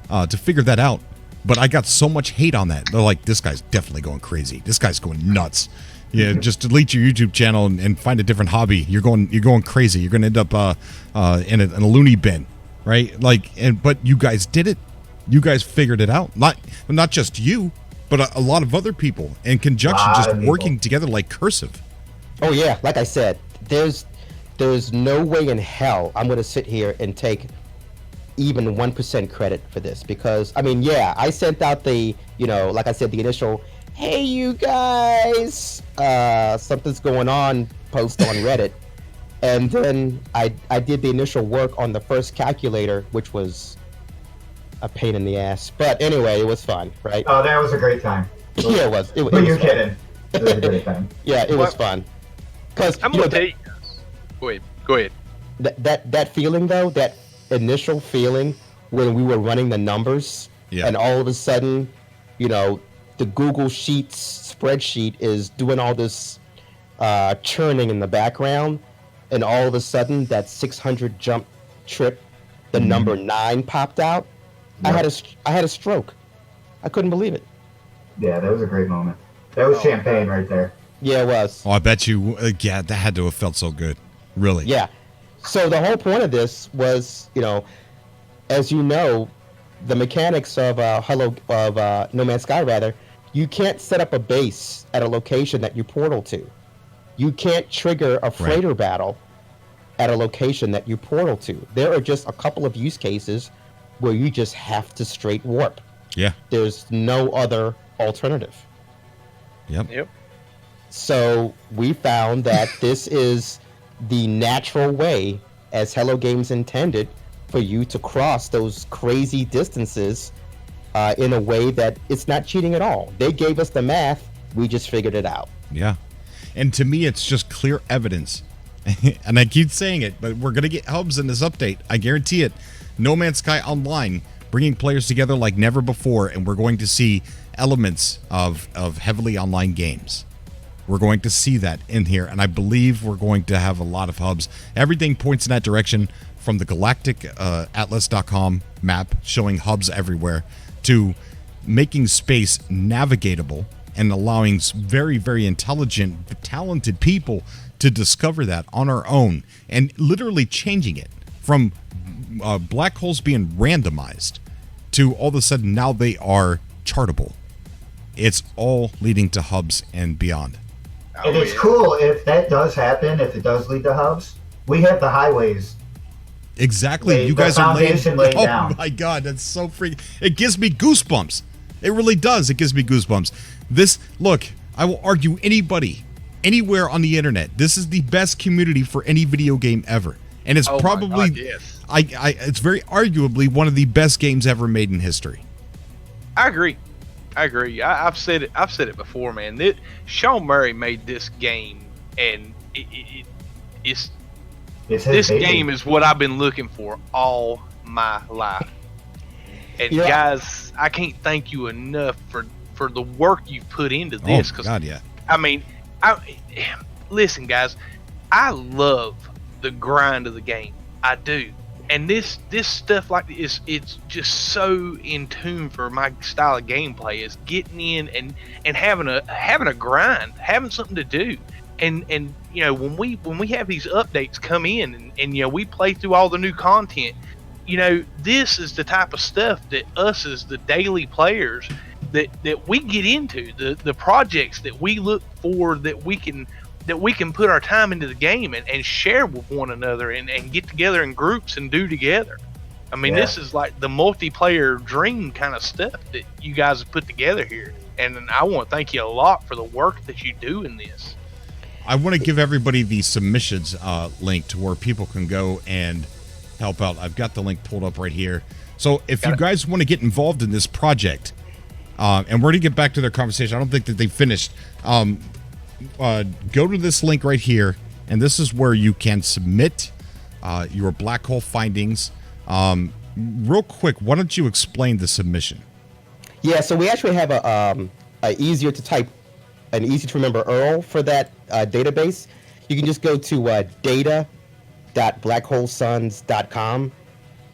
to figure that out. But I got so much hate on that. They're like, this guy's definitely going crazy. This guy's going nuts. Yeah, just delete your YouTube channel and find a different hobby. You're going crazy. You're going to end up in a loony bin, right? Like, but you guys did it. You guys figured it out. Not just you, but a lot of other people in conjunction, just working together like cursive. Oh yeah, like I said, there's no way in hell I'm gonna sit here and take even 1% credit for this, because I mean, yeah, I sent out the, like I said, the initial, hey you guys, something's going on post on Reddit, and then I did the initial work on the first calculator, which was a pain in the ass, but anyway, it was fun, right? Oh, that was a great time. Yeah, it was. But you're kidding. It was a great time. Yeah, it was fun. Because I'm gonna tell you. Go ahead. That feeling though, that initial feeling when we were running the numbers, and all of a sudden, the Google Sheets spreadsheet is doing all this churning in the background, and all of a sudden that 600 jump trip, the number 9 popped out. Yep. I had a stroke. I couldn't believe it. Yeah, that was a great moment. That was champagne right there. Yeah, it was. Oh, I bet you. Yeah, that had to have felt so good. Really. Yeah. So the whole point of this was, as you know, the mechanics of No Man's Sky, rather, you can't set up a base at a location that you portal to. You can't trigger a freighter battle at a location that you portal to. There are just a couple of use cases where you just have to straight warp. Yeah. There's no other alternative. Yep. So we found that this is the natural way, as Hello Games intended, for you to cross those crazy distances in a way that it's not cheating at all. They gave us the math, we just figured it out. Yeah. And to me, it's just clear evidence. And I keep saying it, but we're going to get hubs in this update. I guarantee it. No Man's Sky Online, bringing players together like never before, and we're going to see elements of heavily online games. We're going to see that in here, and I believe we're going to have a lot of hubs. Everything points in that direction, from the galactic atlas.com map showing hubs everywhere to making space navigatable and allowing very, very intelligent, talented people to discover that on our own, and literally changing it from black holes being randomized to all of a sudden now they are chartable. It's all leading to hubs and beyond. And it's cool if that does happen, if it does lead to hubs. We have the highways. Exactly. You guys are laying down. My God, that's so freaking. It gives me goosebumps. It really does. It gives me goosebumps. Look, I will argue anybody, anywhere on the internet, this is the best community for any video game ever. And it's probably, yes. It's very arguably one of the best games ever made in history. I agree. I agree. I've said it. I've said it before, man. Sean Murray made this game, and it's It's his this baby. game is what I've been looking for all my life. And Yeah. guys, I can't thank you enough for the work you've put into this. Oh God, yeah. I mean, listen, guys. I love the grind of the game. I do. And this stuff like this, it's just so in tune for my style of gameplay. Is getting in and having a grind, having something to do. And you know, when we have these updates come in and you know, we play through all the new content, you know, this is the type of stuff that us as the daily players that we get into, the projects that we look for, that we can put our time into the game and share with one another and get together in groups and do together. I mean, Yeah. this is like the multiplayer dream kind of stuff that you guys have put together here. And I want to thank you a lot for the work that you do in this. I want to give everybody the submissions link to where people can go and help out. I've got the link pulled up right here. So if you guys want to get involved in this project, and we're going to get back to their conversation. I don't think that they finished. Go to this link right here, and this is where you can submit your black hole findings. Real quick, why don't you explain the submission? Yeah, so we actually have a easier to type, an easy to remember URL for that database. You can just go to data.blackholesuns.com.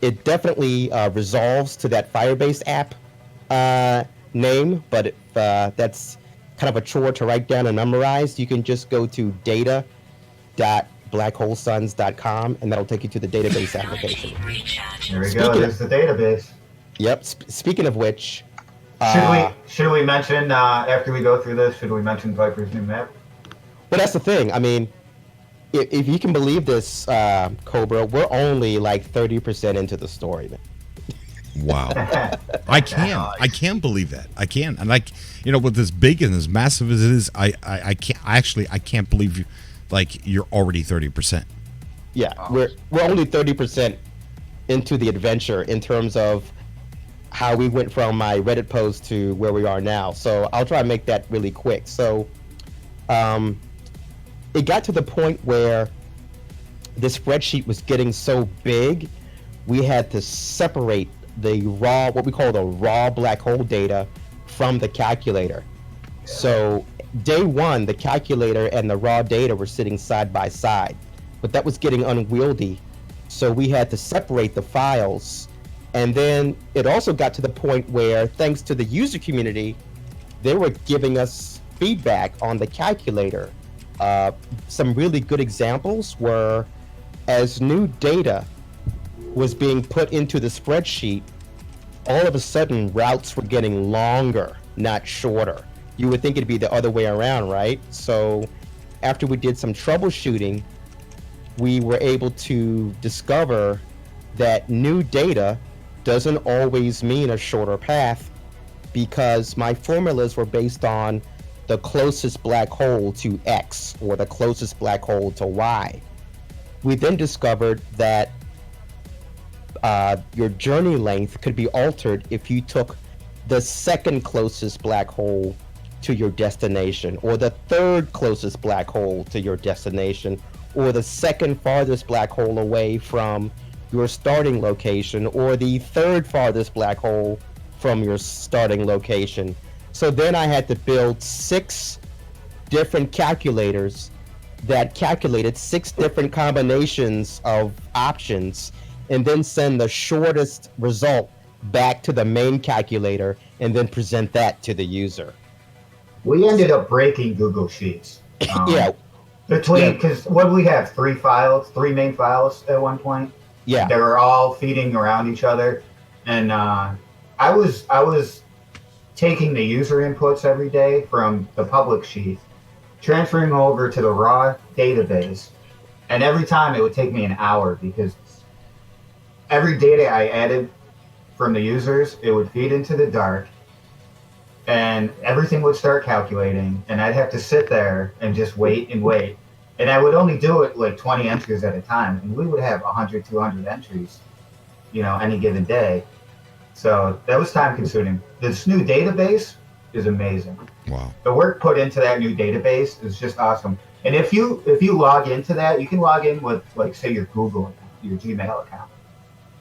It definitely resolves to that Firebase app name, but if that's kind of a chore to write down and memorize, you can just go to data.blackholesuns.com, and that'll take you to the database application. There we go. There's the database. Yep. Speaking of which, Should we mention after we go through this? Should we mention Viper's new map? well, that's the thing. I mean, if you can believe this, Cobra, we're only like 30% into the story, man. Wow. I can't believe that. I can. And like, you know, with as big and as massive as it is, I can't believe you, like, you're already 30%. Yeah, we're only 30% into the adventure in terms of how we went from my Reddit post to where we are now. So I'll try and make that really quick. So it got to the point where the spreadsheet was getting so big, we had to separate the raw, what we call the raw black hole data from the calculator. So day one, the calculator and the raw data were sitting side by side, but that was getting unwieldy. So we had to separate the files. And then it also got to the point where, thanks to the user community, they were giving us feedback on the calculator. Some really good examples were, as new data was being put into the spreadsheet, all of a sudden routes were getting longer, not shorter. You would think it'd be the other way around, right? So after we did some troubleshooting, we were able to discover that new data doesn't always mean a shorter path, because my formulas were based on the closest black hole to X or the closest black hole to Y. We then discovered that your journey length could be altered if you took the second closest black hole to your destination, or the third closest black hole to your destination, or the second farthest black hole away from your starting location, or the third farthest black hole from your starting location. So then I had to build 6 different calculators that calculated 6 different combinations of options, and then send the shortest result back to the main calculator and then present that to the user. We ended up breaking Google Sheets. Yeah. Because what we have, 3 main files at one point. Yeah. They were all feeding around each other, and I was taking the user inputs every day from the public sheet, transferring over to the raw database, and every time it would take me an hour, because every data I added from the users, it would feed into the dark, and everything would start calculating, and I'd have to sit there and just wait and wait. And I would only do it like 20 entries at a time, and we would have 100, 200 entries, you know, any given day. So that was time consuming. This new database, is amazing. Wow. The work put into that new database is just awesome. And if you log into that, you can log in with, like, say, your Google account, your Gmail account.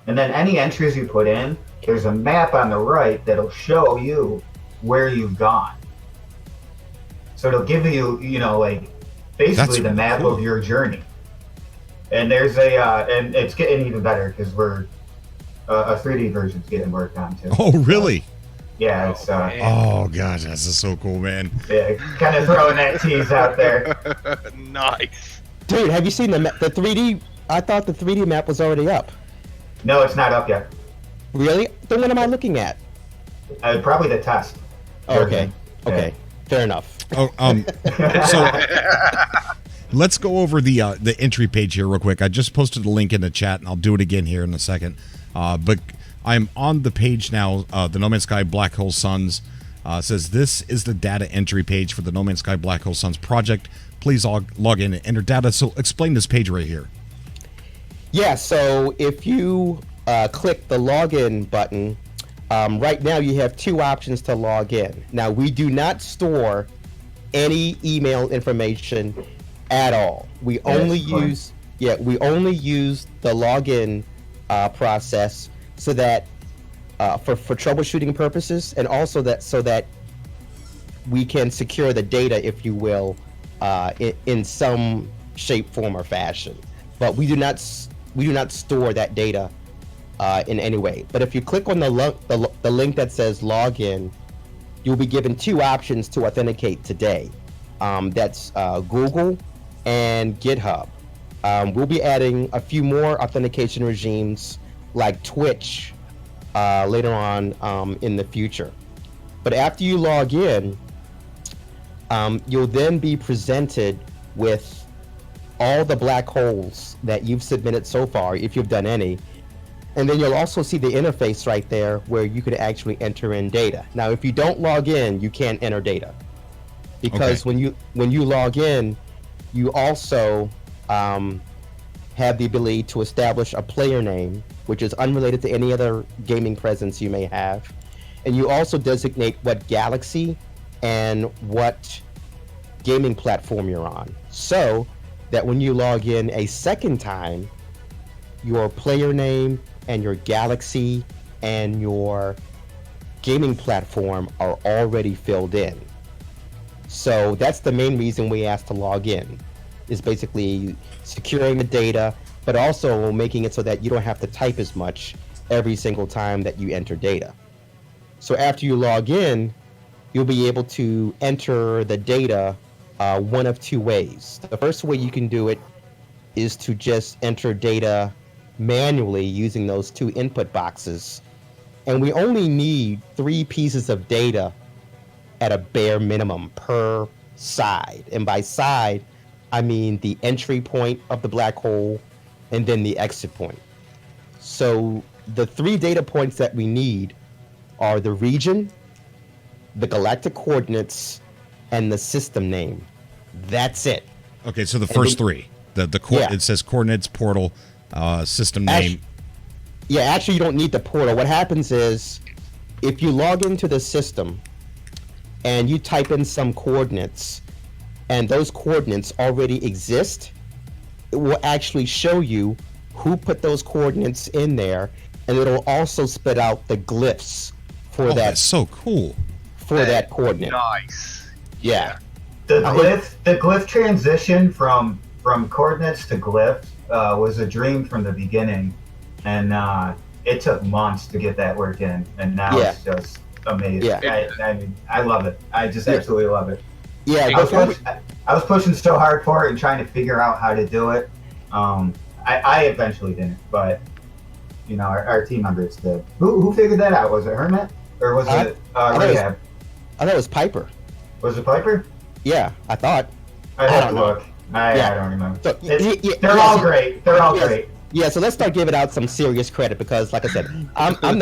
And then any entries you put in, there's a map on the right that'll show you where you've gone. So it'll give you, like, basically the map of your journey. And there's and it's getting even better because a 3D version's getting worked on too. Oh, really? Yeah, it's oh gosh, that's so cool, man. Yeah, kind of throwing that tease out there. Nice. Dude, have you seen the 3D? I thought the 3D map was already up. No, it's not up yet. Really? Then what am I looking at? Probably the test. Oh, okay. Yeah. Okay. Fair enough. Oh, so let's go over the entry page here real quick. I just posted a link in the chat, and I'll do it again here in a second. But I'm on the page now. The No Man's Sky Black Hole Suns says this is the data entry page for the No Man's Sky Black Hole Suns project. Please log in and enter data. So explain this page right here. Yeah. So if you click the login button, right now you have two options to log in. Now we do not store any email information at all. We only use the login process so that for troubleshooting purposes, and also so that we can secure the data, if you will, in some shape, form, or fashion. But we do not store that data in any way. But if you click on the link that says login, you'll be given two options to authenticate today. That's Google and GitHub. We'll be adding a few more authentication regimes like Twitch later on in the future. But after you log in, you'll then be presented with all the black holes that you've submitted so far, if you've done any. And then you'll also see the interface right there where you could actually enter in data. Now, if you don't log in, you can't enter data. Because when you log in, you also have the ability to establish a player name, which is unrelated to any other gaming presence you may have. And you also designate what galaxy and what gaming platform you're on. So that when you log in a second time, your player name and your galaxy and your gaming platform are already filled in. So that's the main reason we asked to log in, is basically securing the data, but also making it so that you don't have to type as much every single time that you enter data. So after you log in, you'll be able to enter the data one of two ways. The first way you can do it is to just enter data manually using those two input boxes. And we only need 3 pieces of data at a bare minimum per side. And by side, I mean the entry point of the black hole and then the exit point. So the 3 data points that we need are the region, the galactic coordinates, and the system name. That's it. Okay, so the first 3. It says coordinates, portal, system name. Actually, you don't need the portal. What happens is, if you log into the system and you type in some coordinates, and those coordinates already exist, it will actually show you who put those coordinates in there, and it'll also spit out the glyphs for that. That's so cool. For that coordinate. Nice. Yeah. The glyph transition from coordinates to glyphs was a dream from the beginning, and it took months to get that work in, and now it's just amazing. Yeah. I love it. I just absolutely love it. Yeah. I was pushing so hard for it and trying to figure out how to do it. I eventually didn't, but our team members did. Who figured that out? Was it Hermit or was it Rehab? I thought it was Piper. Was it Piper? Yeah, I thought. I have to look. I don't remember. So, they're all great. They're all great. Yeah, so let's start giving out some serious credit because, like I said, I'm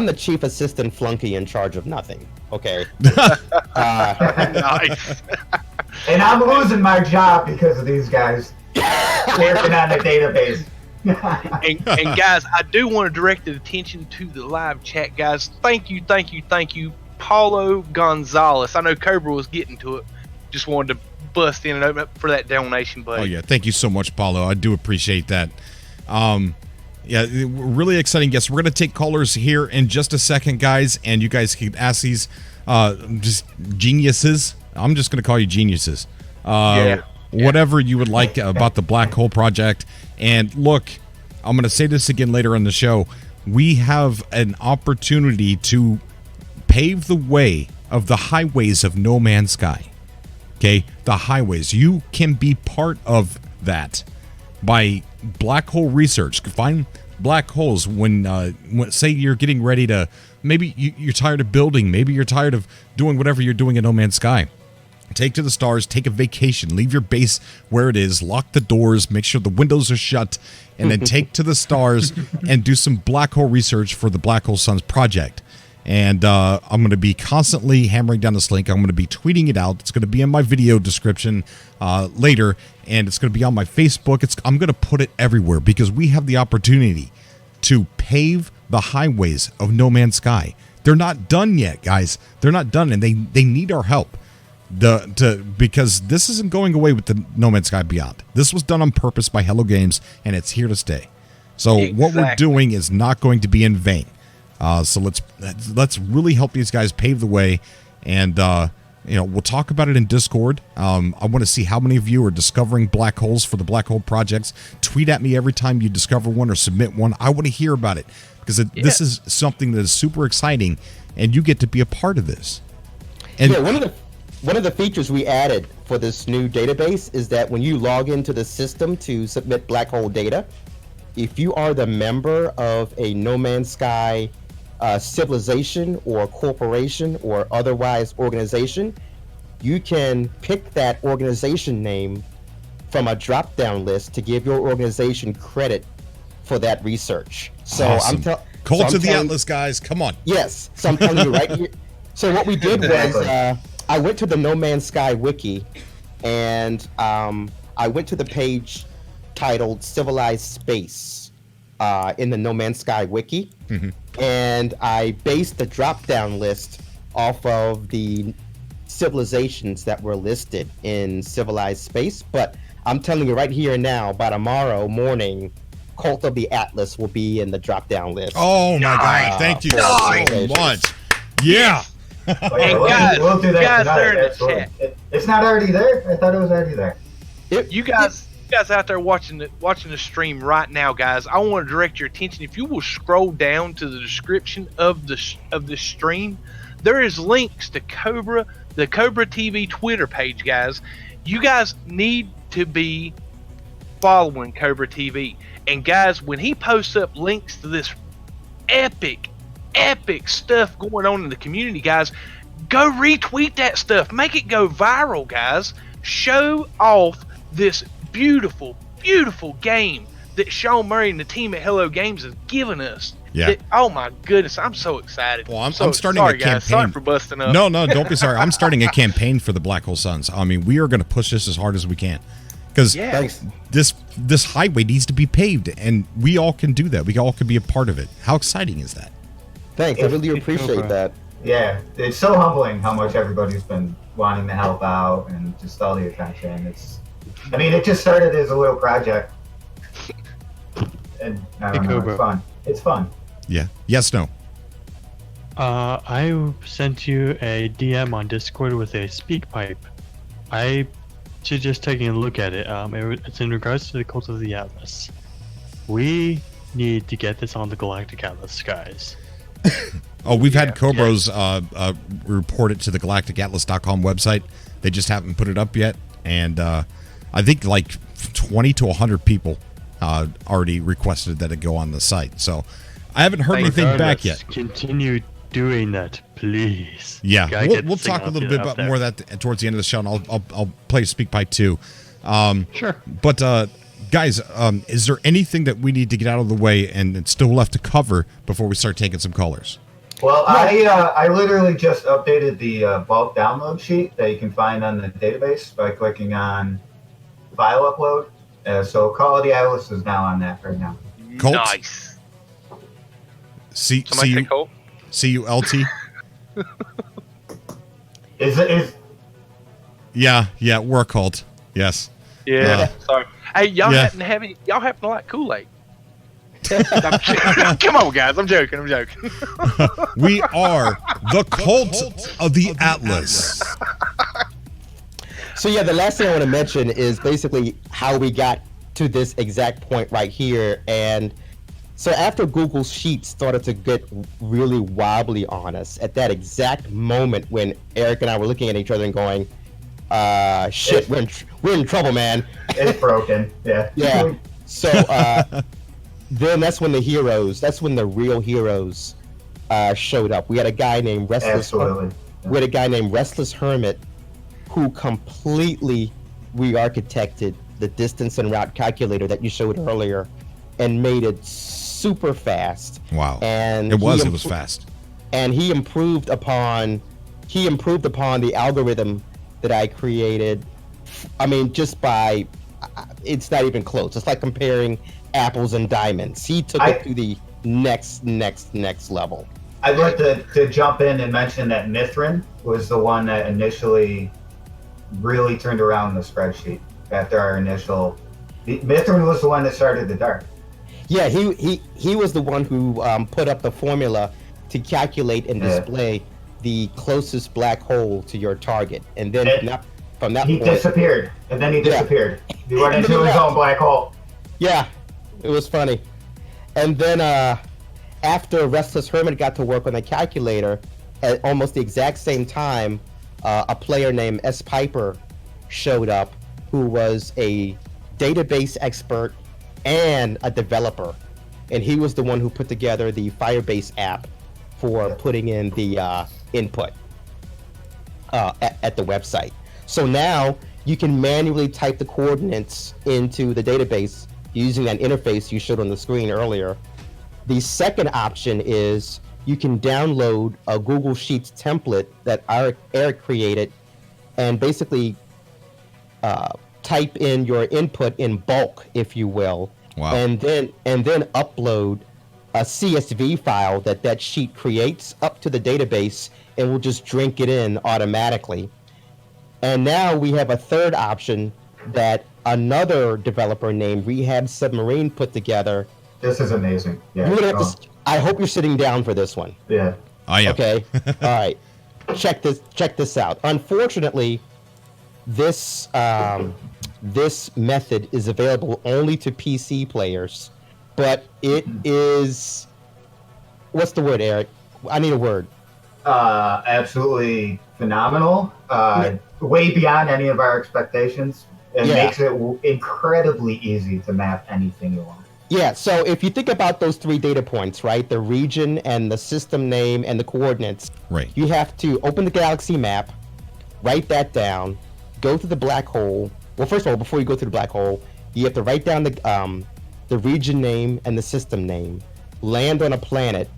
the chief assistant flunky in charge of nothing. Okay. Nice. And I'm losing my job because of these guys working on the database. and guys, I do want to direct the attention to the live chat, guys. Thank you. Paulo Gonzalez. I know Cobra was getting to it. Just wanted to bust in and open up for that donation, buddy. Oh yeah, thank you so much, Paulo. I do appreciate that. Yeah, really exciting guests. We're going to take callers here in just a second, guys, and you guys can ask these just geniuses. I'm just going to call you geniuses. Whatever you would like about the Black Hole Project. And look, I'm going to say this again later on the show. We have an opportunity to pave the way of the highways of No Man's Sky. Okay, the highways. You can be part of that by black hole research. Find black holes when say you're getting ready to, maybe you're tired of building, maybe you're tired of doing whatever you're doing in No Man's Sky. Take to the stars, take a vacation, leave your base where it is, lock the doors, make sure the windows are shut, and then take to the stars and do some black hole research for the Black Hole Suns project. And I'm going to be constantly hammering down this link. I'm going to be tweeting it out. It's going to be in my video description later, and it's going to be on my Facebook. I'm going to put it everywhere because we have the opportunity to pave the highways of No Man's Sky. They're not done yet, guys. They're not done, and they need our help. Because this isn't going away with the No Man's Sky Beyond. This was done on purpose by Hello Games, and it's here to stay. So what we're doing is not going to be in vain. So let's really help these guys pave the way, and we'll talk about it in Discord. I want to see how many of you are discovering black holes for the Black Hole projects. Tweet at me every time you discover one or submit one. I want to hear about it because this is something that is super exciting, and you get to be a part of this. And one of the features we added for this new database is that when you log into the system to submit black hole data, if you are the member of a No Man's Sky civilization or corporation or otherwise organization, you can pick that organization name from a drop-down list to give your organization credit for that research. So awesome. Cult of the Atlas, guys, come on. Yes, so I'm telling you right here. So what we did was I went to the No Man's Sky wiki, and I went to the page titled Civilized Space in the No Man's Sky wiki, and I based the drop-down list off of the civilizations that were listed in Civilized Space. But I'm telling you right here and now, by tomorrow morning, Cult of the Atlas will be in the drop-down list. Oh my God! Thank you so much. Yeah. Hey guys, we'll do that guys, tonight. they're in the chat. It's not already there? I thought it was already there. You guys out there watching the stream right now, guys, I want to direct your attention. If you will scroll down to the description of the stream, there is links to the Cobra TV Twitter page, guys. You guys need to be following Cobra TV. And guys, when he posts up links to this epic stuff going on in the community, guys, go retweet that stuff. Make it go viral, guys. Show off this beautiful game that Sean Murray and the team at Hello Games has given us. Yeah. Oh my goodness, I'm so excited. Well, I'm starting a campaign. Guys. Sorry for busting up. No, don't be sorry. I'm starting a campaign for the Black Hole Suns. I mean, we are going to push this as hard as we can. Because this highway needs to be paved, and we all can do that. We all can be a part of it. How exciting is that? Thanks, I really appreciate that. Yeah, it's so humbling how much everybody's been wanting to help out and just all the attention. It just started as a little project, and I don't know, it's fun. It's fun. Yeah. Yes. No. I sent you a DM on Discord with a speak pipe. I just taking a look at it. It's in regards to the Cult of the Atlas. We need to get this on the Galactic Atlas, guys. Oh, we've had Cobras report it to the galacticatlas.com website. They just haven't put it up yet, and I think like 20 to 100 people already requested that it go on the site. So I haven't heard anything back yet. Continue doing that, please. Yeah, we'll talk a little bit about more of that towards the end of the show, and I'll play Speak Pipe too. Sure. But guys, is there anything that we need to get out of the way and it's still left to cover before we start taking some callers? Well, I literally just updated the bulk download sheet that you can find on the database by clicking on file upload. So Call of the Atlas is now on that right now. Colt? Nice. See you, LT. Is Yeah, we're a cult. Yes. Yeah. So, hey, y'all Yeah. happen to like Kool-Aid? Come on, guys. I'm joking. We are the cult of the Atlas. So yeah, the last thing I want to mention is basically how we got to this exact point right here. And so after Google Sheets started to get really wobbly on us, at that exact moment when Eric and I were looking at each other and going, shit, we're in trouble, man. it's broken. Yeah. Yeah. So then that's when the real heroes showed up. We had a guy named Absolutely. We had a guy named Restless Hermit who completely re-architected the distance and route calculator that you showed earlier and made it super fast. Wow. And it was fast. And he improved upon the algorithm that I created. I mean, just by, it's not even close. It's like comparing apples and diamonds. He took it to the next level. I'd like to jump in and mention that Mithrin was the one that initially really turned around the spreadsheet after our initial. Mithrin was the one that started the dart. Yeah, he was the one who put up the formula to calculate and display the closest black hole to your target, and then from that he point, disappeared, and then he disappeared. He went into his own black hole. Yeah, it was funny. And then after Restless Hermit got to work on the calculator, at almost the exact same time, a player named S. Piper showed up, who was a database expert and a developer, and he was the one who put together the Firebase app for putting in the input at the website. So now you can manually type the coordinates into the database using that interface you showed on the screen earlier. The second option is you can download a Google Sheets template that Eric created and basically type in your input in bulk, if you will. Wow. And then upload a CSV file that sheet creates up to the database, and we'll just drink it in automatically. And now we have a third option that another developer named Rehab Submarine put together. This is amazing. Yeah. You're gonna have to, I hope you're sitting down for this one. Yeah. I am. Okay. All right. Check this out. Unfortunately, this method is available only to PC players, but it is, what's the word, Eric? I need a word. Absolutely phenomenal. Way beyond any of our expectations. It makes it incredibly easy to map anything you want. Yeah, so if you think about those 3 data points, right, the region and the system name and the coordinates, right, you have to open the galaxy map, write that down, go to the black hole. Well, first of all, before you go to the black hole, you have to write down the region name and the system name, land on a planet,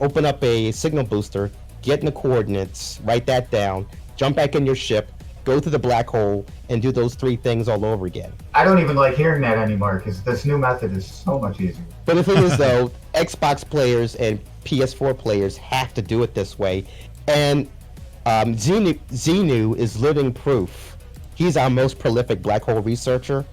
open up a signal booster, get in the coordinates, write that down, jump back in your ship, go to the black hole, and do those 3 things all over again. I don't even like hearing that anymore because this new method is so much easier. But the thing is, though, Xbox players and PS4 players have to do it this way. And Xenu is living proof. He's our most prolific black hole researcher.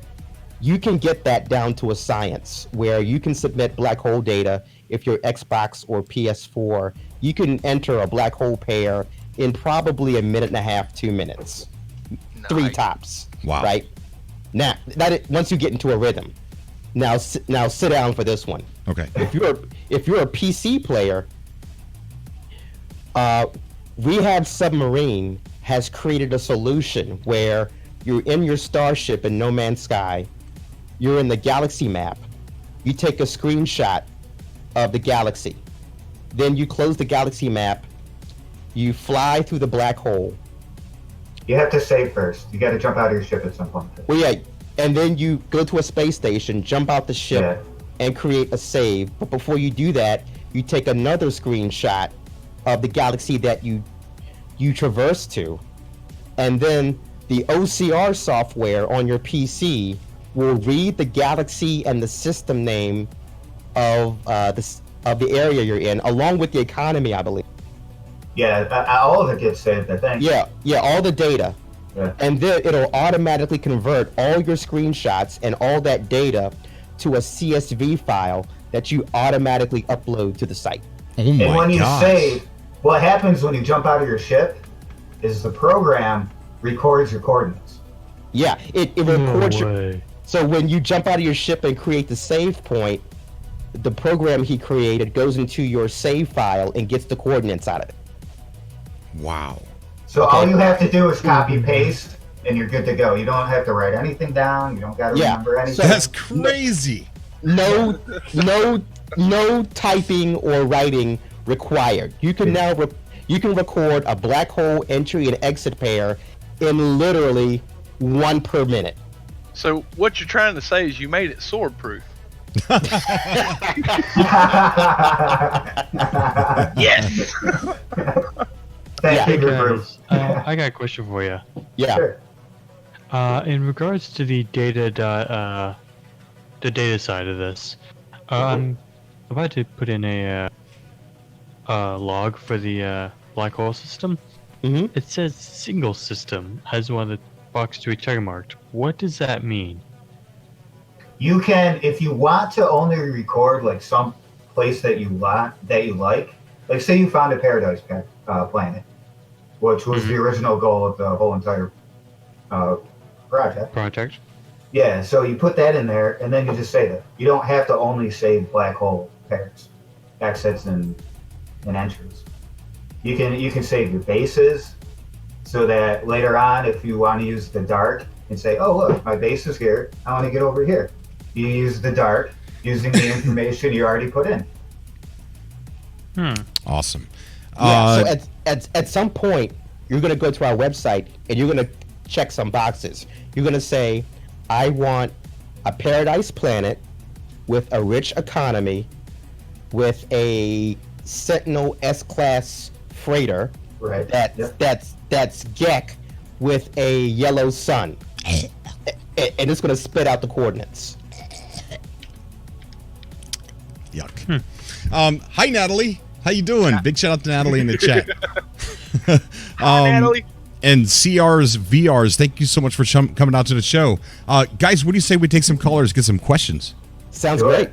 You can get that down to a science where you can submit black hole data. If you're Xbox or PS4, you can enter a black hole pair in probably 1.5 minutes, 2 minutes. Nice. 3 tops. Wow. Right? Now, once you get into a rhythm. Now sit down for this one. Okay. If you're a PC player, Rehab Submarine has created a solution where you're in your starship in No Man's Sky, you're in the galaxy map, you take a screenshot of the galaxy, then you close the galaxy map, you fly through the black hole. You have to save first. You got to jump out of your ship at some point. Well, yeah, and then you go to a space station, jump out the ship, Yeah. and create a save. But before you do that, you take another screenshot of the galaxy that you traverse to, and then the OCR software on your PC will read the galaxy and the system name of the area you're in, along with the economy, I believe. Yeah, all of it gets saved, I think. Yeah, all the data. Yeah. And then it'll automatically convert all your screenshots and all that data to a CSV file that you automatically upload to the site. Oh And my when you gosh. save, what happens when you jump out of your ship is the program records your coordinates. Yeah, it No records your. way. So when you jump out of your ship and create the save point, the program he created goes into your save file and gets the coordinates out of it. Wow. So Okay. all you have to do is copy paste, and you're good to go. You don't have to write anything down. You don't got to Yeah, remember anything. so- That's crazy. No typing or writing required. You can now you can record a black hole entry and exit pair in literally 1 per minute. So what you're trying to say is you made it sword proof. Yes. Thank Yeah. you, Bruce. I got a question for you. Yeah. Sure. In regards to the data side of this, I'm about to put in a log for the black hole system. Mm-hmm. It says single system has one of the boxes to be check marked. What does that mean? You can, if you want to only record like some place that you like say you found a paradise planet, which was the original goal of the whole entire project. Yeah, so you put that in there, and then you just save it. You don't have to only save black hole pairs, exits, and entries. You can save your bases, so that later on, if you want to use the dark and say, "Oh look, my base is here. I want to get over here," you use the dark using the information you already put in. Awesome. Yeah, so at some point, you're going to go to our website and you're going to check some boxes. You're going to say, I want a paradise planet with a rich economy, with a Sentinel S-class freighter. Right. That's Gek with a yellow sun. And it's going to spit out the coordinates. Yuck. Hi, Natalie. How you doing? Big shout out to Natalie in the chat. Hi, Natalie. And CR's VRs, thank you so much for coming out to the show. Guys, what do you say we take some callers, get some questions? Sounds Sure. great.